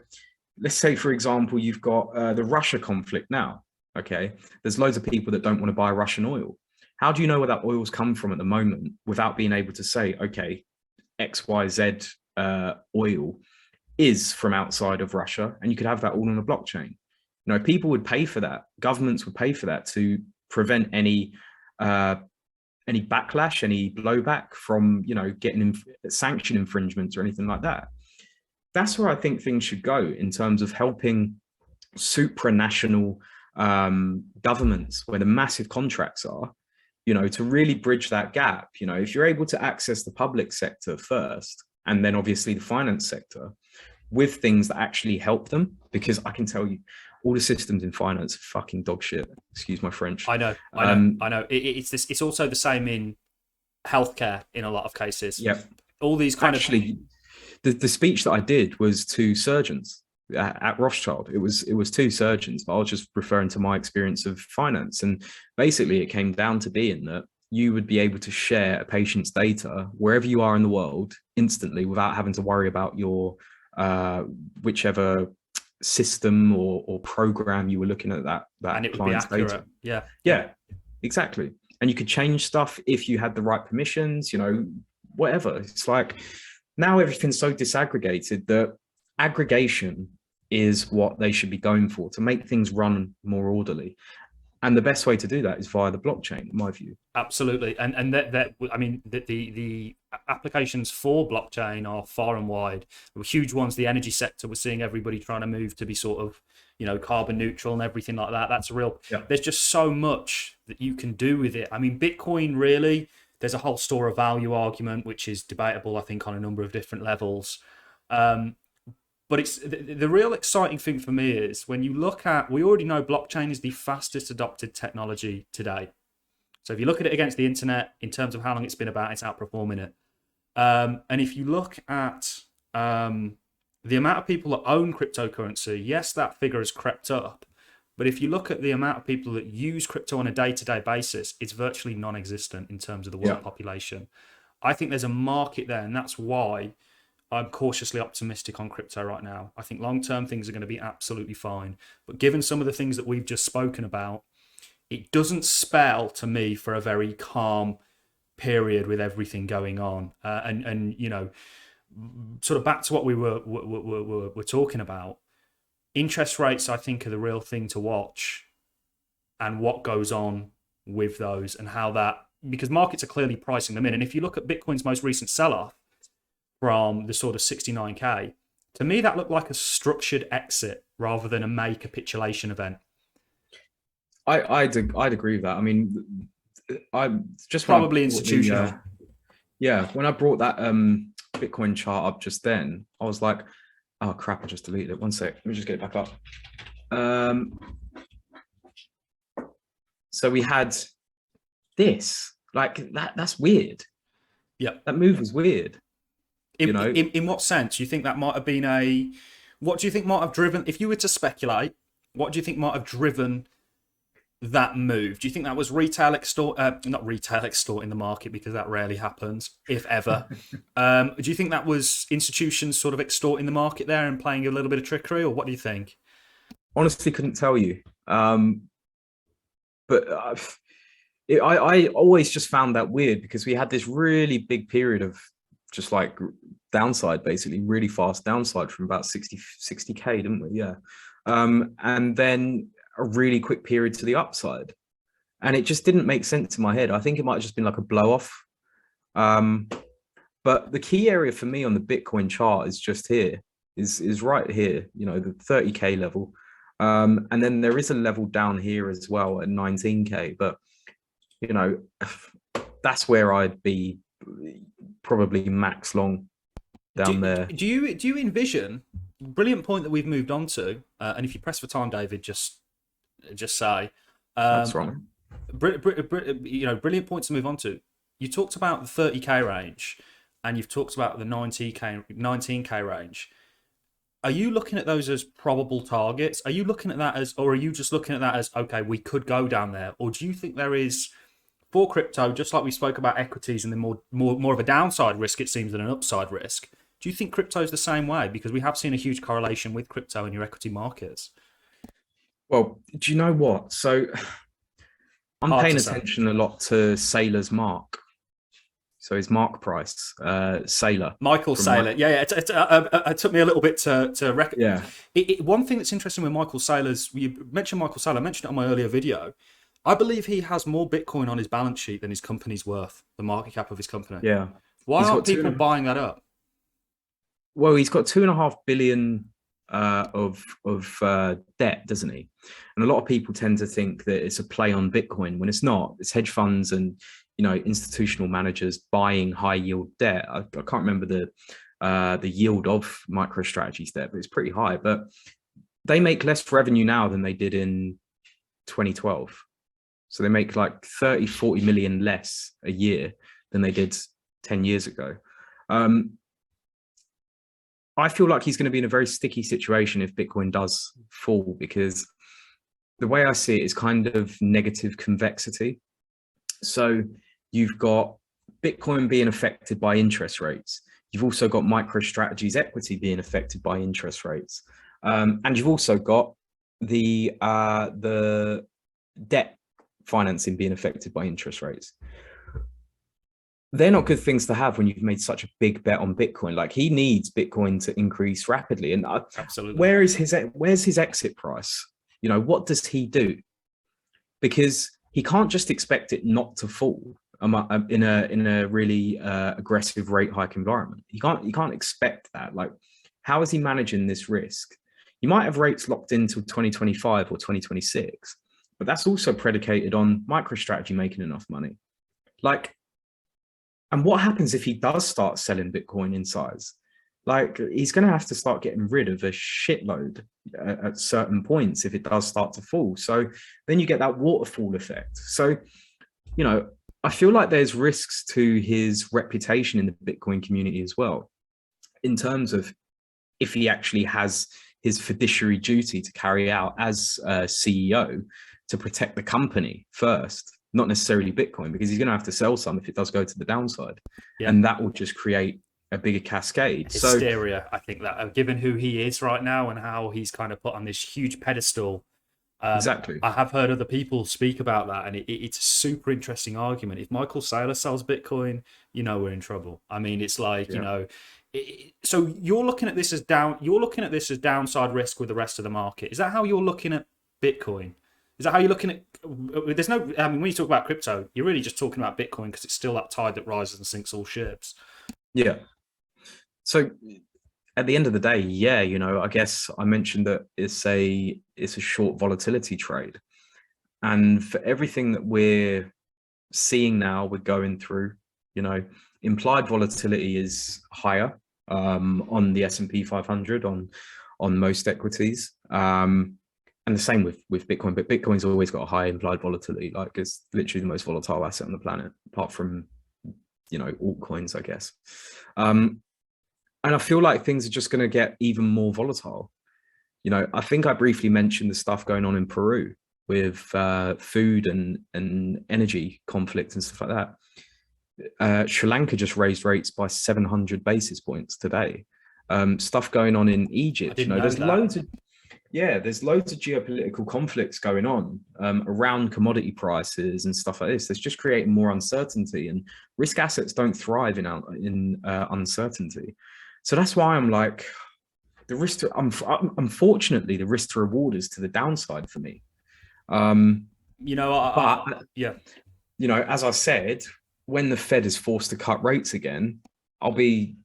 let's say, for example, you've got the Russia conflict now. Okay. There's loads of people that don't want to buy Russian oil. How do you know where that oil's come from at the moment without being able to say, okay, XYZ oil is from outside of Russia, and you could have that all on a blockchain? You know, people would pay for that. Governments would pay for that to prevent any backlash, any blowback from, you know, getting sanction infringements or anything like that. That's where I think things should go in terms of helping supranational governments, where the massive contracts are, you know, to really bridge that gap. You know, if you're able to access the public sector first, and then obviously the finance sector with things that actually help them, because I can tell you, all the systems in finance are fucking dog shit. Excuse my French. I know. It's also the same in healthcare in a lot of cases. Yeah. All these kind of. The speech that I did was to surgeons at Rothschild. It was two surgeons, but I was just referring to my experience of finance. And basically it came down to being that you would be able to share a patient's data wherever you are in the world instantly, without having to worry about your whichever system or program you were looking at that and it client's would be accurate. data. Yeah, exactly. And you could change stuff if you had the right permissions. You know, whatever. It's like now everything's so disaggregated that aggregation is what they should be going for to make things run more orderly. And the best way to do that is via the blockchain, in my view. Absolutely, and that I mean the applications for blockchain are far and wide. The huge ones, the energy sector, we're seeing everybody trying to move to be sort of, you know, carbon neutral and everything like that. That's real. Yeah. There's just so much that you can do with it. I mean, Bitcoin really. There's a whole store of value argument, which is debatable, I think, on a number of different levels. But it's the real exciting thing for me is when you look at, we already know blockchain is the fastest adopted technology today. So if you look at it against the internet in terms of how long it's been about, it's outperforming it. And if you look at the amount of people that own cryptocurrency, yes, that figure has crept up. But if you look at the amount of people that use crypto on a day-to-day basis, it's virtually non-existent in terms of the world population. I think there's a market there, and that's why I'm cautiously optimistic on crypto right now. I think long-term things are going to be absolutely fine. But given some of the things that we've just spoken about, it doesn't spell to me for a very calm period with everything going on. And you know, sort of back to what we were talking about, interest rates, I think, are the real thing to watch, and what goes on with those and how that, because markets are clearly pricing them in. And if you look at Bitcoin's most recent sell-off from the sort of 69K, to me, that looked like a structured exit rather than a May capitulation event. I'd agree with that. I mean, I just probably institutional. When I brought that Bitcoin chart up just then, I was like, oh crap, I just deleted it. One sec, let me just get it back up. So we had this, like that's weird. Yeah, that move was weird. In what sense? You think that might have been what do you think might have driven, if you were to speculate, what do you think might have driven that move? Do you think that was not retail extorting the market, because that rarely happens, if ever? Do you think that was institutions sort of extorting the market there and playing a little bit of trickery, or what do you think? Honestly, couldn't tell you. But I always just found that weird, because we had this really big period of just like downside, basically really fast downside from about 60K, didn't we? Yeah. And then a really quick period to the upside, and it just didn't make sense in my head. I think it might have just been like a blow off. But the key area for me on the Bitcoin chart is just here, is right here, you know, the 30K level. And then there is a level down here as well at 19K, but you know, that's where I'd be probably max long down there. Do you envision, brilliant point that we've moved on to, and if you press for time, David, just say. That's wrong. You know, brilliant point to move on to. You talked about the 30K range, and you've talked about the 19K range. Are you looking at those as probable targets? Are you looking at that as, or are you just looking at that as, okay, we could go down there? Or do you think there is, for crypto, just like we spoke about equities and the more of a downside risk, it seems, than an upside risk? Do you think crypto is the same way? Because we have seen a huge correlation with crypto in your equity markets. Well, do you know what? So I'm paying attention a lot to Saylor's mark. So his mark price, Saylor. Michael Saylor. It took me a little bit to reckon. Yeah. One thing that's interesting with Michael Saylor's, you mentioned Michael Saylor, I mentioned it on my earlier video. I believe he has more Bitcoin on his balance sheet than his company's worth, the market cap of his company. Yeah. Why aren't people buying that up? Well, he's got 2.5 billion of debt, doesn't he? And a lot of people tend to think that it's a play on Bitcoin when it's not. It's hedge funds and, you know, institutional managers buying high yield debt. I can't remember the yield of MicroStrategy's debt, but it's pretty high. But they make less revenue now than they did in 2012. So they make like 30-40 million less a year than they did 10 years ago. I feel like he's going to be in a very sticky situation if Bitcoin does fall, because the way I see it is kind of negative convexity. So you've got Bitcoin being affected by interest rates. You've also got MicroStrategy's equity being affected by interest rates. And you've also got the debt financing being affected by interest rates. they're not good things to have when you've made such a big bet on Bitcoin. Like, he needs Bitcoin to increase rapidly. And Absolutely. where's his exit price? You know, what does he do? Because he can't just expect it not to fall in a really aggressive rate hike environment. You can't expect that. Like, how is he managing this risk? You might have rates locked into 2025 or 2026, but that's also predicated on MicroStrategy making enough money. Like, and what happens if he does start selling Bitcoin in size? Like, he's going to have to start getting rid of a shitload at certain points if it does start to fall. So then you get that waterfall effect. So, you know, I feel like there's risks to his reputation in the Bitcoin community as well, in terms of if he actually has his fiduciary duty to carry out as CEO to protect the company first, not necessarily Bitcoin, because he's going to have to sell some if it does go to the downside. Yeah. And that will just create a bigger cascade. Hysteria, I think, that given who he is right now and how he's kind of put on this huge pedestal. Exactly. I have heard other people speak about that, and it's a super interesting argument. If Michael Saylor sells Bitcoin, you know we're in trouble. I mean, it's like, you know, so you're looking at this as downside risk with the rest of the market. Is that how you're looking at Bitcoin? Is that how you're looking at? There's no. I mean, when you talk about crypto, you're really just talking about Bitcoin because it's still that tide that rises and sinks all ships. Yeah. So at the end of the day, yeah, you know, I guess I mentioned that it's a short volatility trade, and for everything that we're seeing now, we're going through, you know, implied volatility is higher on the S&P 500 on most equities. And the same with Bitcoin, but Bitcoin's always got a high implied volatility. Like, it's literally the most volatile asset on the planet, apart from, you know, altcoins, I guess. And I feel like things are just going to get even more volatile. You know, I think I briefly mentioned the stuff going on in Peru with food and energy conflict and stuff like that. Sri Lanka just raised rates by 700 basis points today. Stuff going on in Egypt. You know, there's loads of geopolitical conflicts going on around commodity prices and stuff like this. That's just creating more uncertainty, and risk assets don't thrive in uncertainty. So that's why I'm like, the risk to, unfortunately, the risk to reward is to the downside for me. You know, yeah. You know, as I said, when the Fed is forced to cut rates again, I'll be,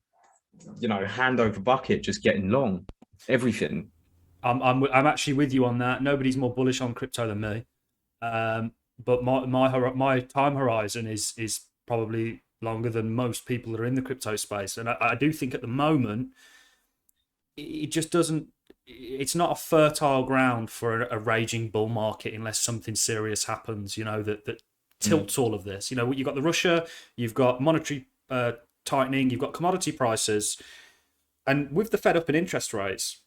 you know, hand over bucket, just getting long everything. I'm actually with you on that. Nobody's more bullish on crypto than me, but my time horizon is probably longer than most people that are in the crypto space, and I do think at the moment it just doesn't. It's not a fertile ground for a raging bull market unless something serious happens. You know, that tilts all of this. You know, you've got the Russia, you've got monetary tightening, you've got commodity prices, and with the Fed up in interest rates,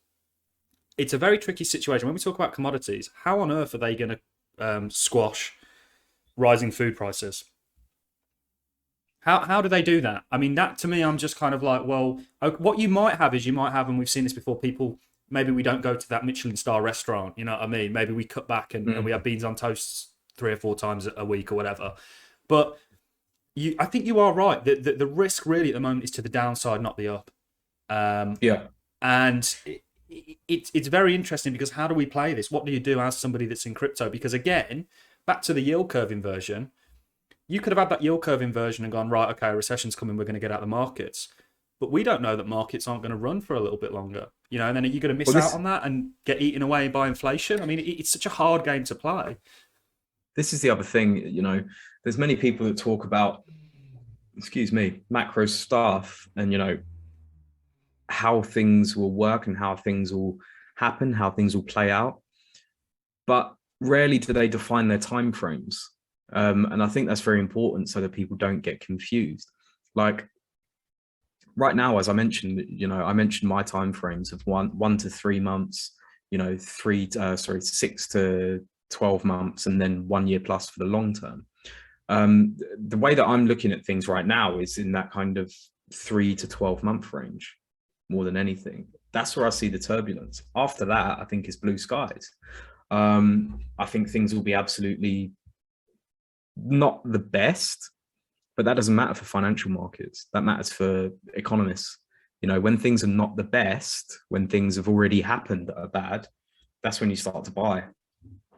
it's a very tricky situation. When we talk about commodities, how on earth are they going to squash rising food prices? How do they do that? I mean, that to me, I'm just kind of like, well, what you might have, and we've seen this before, people, maybe we don't go to that Michelin star restaurant, you know what I mean? Maybe we cut back and we have beans on toast 3 or 4 times a week or whatever. But I think you are right. The risk really at the moment is to the downside, not the up. Yeah. And it's very interesting because how do we play this? What do you do as somebody that's in crypto? Because again, back to the yield curve inversion, you could have had that yield curve inversion and gone, right, okay, a recession's coming, we're going to get out of the markets. But we don't know that markets aren't going to run for a little bit longer. You know, and then are you going to miss out on that and get eaten away by inflation? I mean, it's such a hard game to play. This is the other thing, you know, there's many people that talk about, macro stuff and, you know, how things will work and how things will happen, how things will play out. But rarely do they define their timeframes. And I think that's very important so that people don't get confused. Like right now, as I mentioned, you know, I mentioned my timeframes of 1 to 3 months, you know, 6 to 12 months, and then 1 year plus for the long term. The way that I'm looking at things right now is in that kind of 3 to 12 month range more than anything. That's where I see the turbulence. After that, I think it's blue skies. I think things will be absolutely not the best, But that doesn't matter for financial markets. That matters for economists. You know, when things are not the best, when things have already happened that are bad, that's when you start to buy.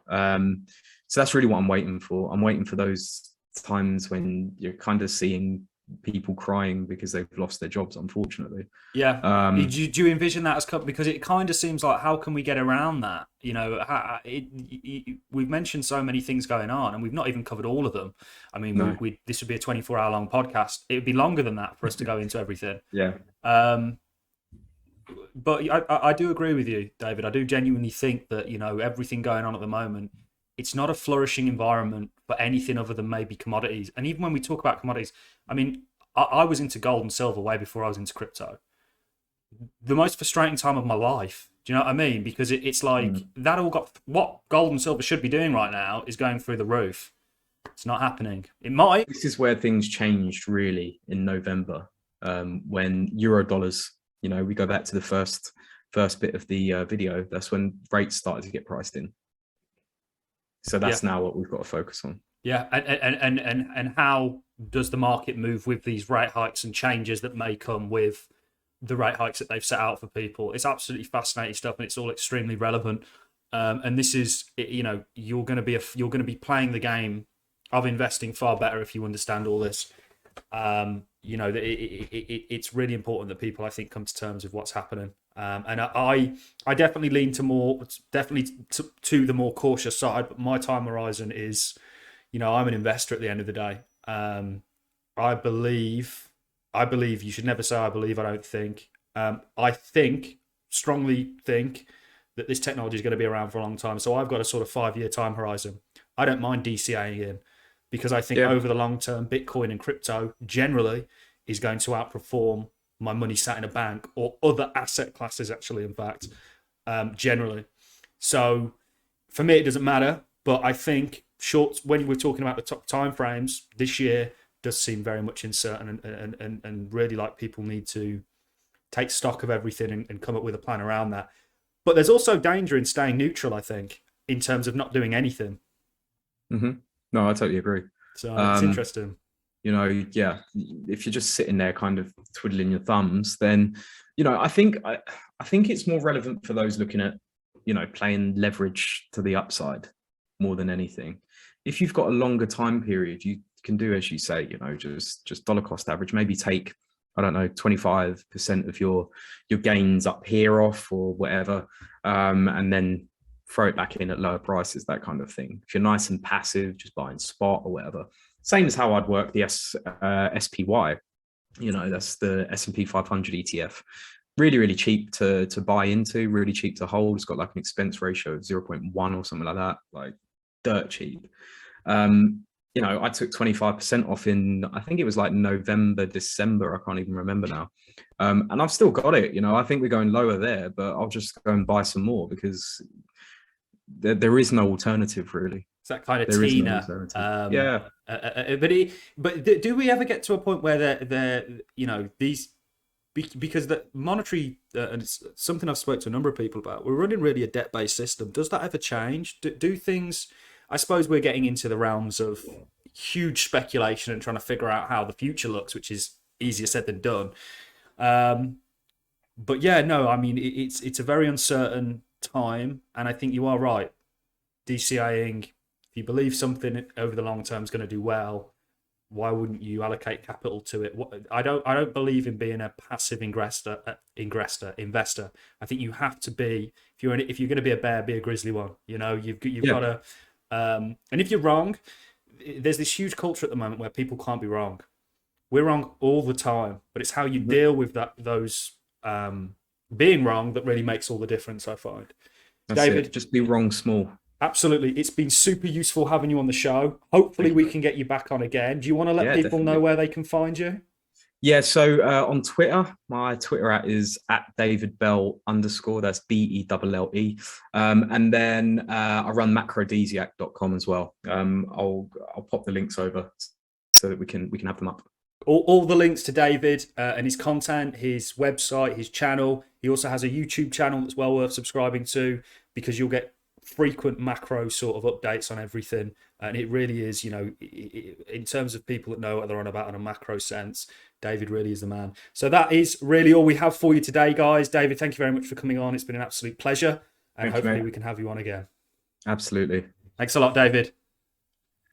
So that's really what I'm waiting for. I'm waiting for those times when you're kind of seeing people crying because they've lost their jobs, unfortunately. Yeah. Do you envision that as because it kind of seems like, how can we get around that? You know, we've mentioned so many things going on, and we've not even covered all of them. I mean, No. this would be a 24-hour long podcast. It would be longer than that for us to go into everything. Yeah. But I do agree with you, David. I do genuinely think that, you know, everything going on at the moment, it's not a flourishing environment for anything other than maybe commodities. And even when we talk about commodities, I mean, I was into gold and silver way before I was into crypto. The most frustrating time of my life. Do you know what I mean? Because it's like that all got, what gold and silver should be doing right now is going through the roof. It's not happening. It might. This is where things changed really in November, when euro dollars, you know, we go back to the first bit of the video. That's when rates started to get priced in. So that's now what we've got to focus on. Yeah, and how does the market move with these rate hikes and changes that may come with the rate hikes that they've set out for people? It's absolutely fascinating stuff, and it's all extremely relevant. And this is, you know, you're going to be playing the game of investing far better if you understand all this. You know, it's really important that people, I think, come to terms with what's happening. And I definitely lean to the more cautious side, but my time horizon is, you know, I'm an investor at the end of the day. I believe you should never say I believe, I don't think. I strongly think that this technology is going to be around for a long time. So I've got a sort of 5-year time horizon. I don't mind DCAing in, because I think over the long term, Bitcoin and crypto generally is going to outperform my money sat in a bank or other asset classes, actually, in fact, generally. So for me, it doesn't matter. But I think when we're talking about the top time frames, this year does seem very much uncertain, and really, like, people need to take stock of everything and come up with a plan around that. But there's also danger in staying neutral, I think, in terms of not doing anything. Mm-hmm. No, I totally agree. So it's interesting. You know, if you're just sitting there kind of twiddling your thumbs, then, you know, I think it's more relevant for those looking at, you know, playing leverage to the upside more than anything. If you've got a longer time period, you can do, as you say, you know, just dollar cost average, maybe take, I don't know, 25% of your gains up here off or whatever, and then throw it back in at lower prices, that kind of thing. If you're nice and passive, just buying spot or whatever. Same as how I'd work the SPY. You know, that's the S&P 500 ETF. Really, really cheap to buy into, really cheap to hold. It's got like an expense ratio of 0.1 or something like that, like dirt cheap. You know, I took 25% off in, I think it was like November, December. I can't even remember now. And I've still got it. You know, I think we're going lower there, but I'll just go and buy some more because there is no alternative, really. It's that kind of Tina. But do we ever get to a point where they're you know, these, because the monetary, and it's something I've spoke to a number of people about, we're running really a debt-based system. Does that ever change? Do things, I suppose we're getting into the realms of huge speculation and trying to figure out how the future looks, which is easier said than done. But yeah, no, I mean, it's a very uncertain time, and I think you are right. DCAing, if you believe something over the long term is going to do well, why wouldn't you allocate capital to it? I don't believe in being a passive investor. I think you have to be, if you're going to be a bear, be a grizzly one. You know, you've got to. And if you're wrong, there's this huge culture at the moment where people can't be wrong. We're wrong all the time, but it's how you deal with those being wrong that really makes all the difference, I find. That's David, just be wrong small. Absolutely. It's been super useful having you on the show. Hopefully we can get you back on again. Do you want to let people know where they can find you? Yeah, so on Twitter, my Twitter is @DavidBelle_. That's BELLE. And then I run Macrodesiac.com as well. I'll pop the links over so that we can have them up. All the links to David and his content, his website, his channel. He also has a YouTube channel that's well worth subscribing to, because you'll get frequent macro sort of updates on everything. And it really is, you know, in terms of people that know what they're on about in a macro sense, David really is the man. So that is really all we have for you today, guys. David, thank you very much for coming on. It's been an absolute pleasure. And hopefully we can have you on again. Absolutely. Thanks a lot, David.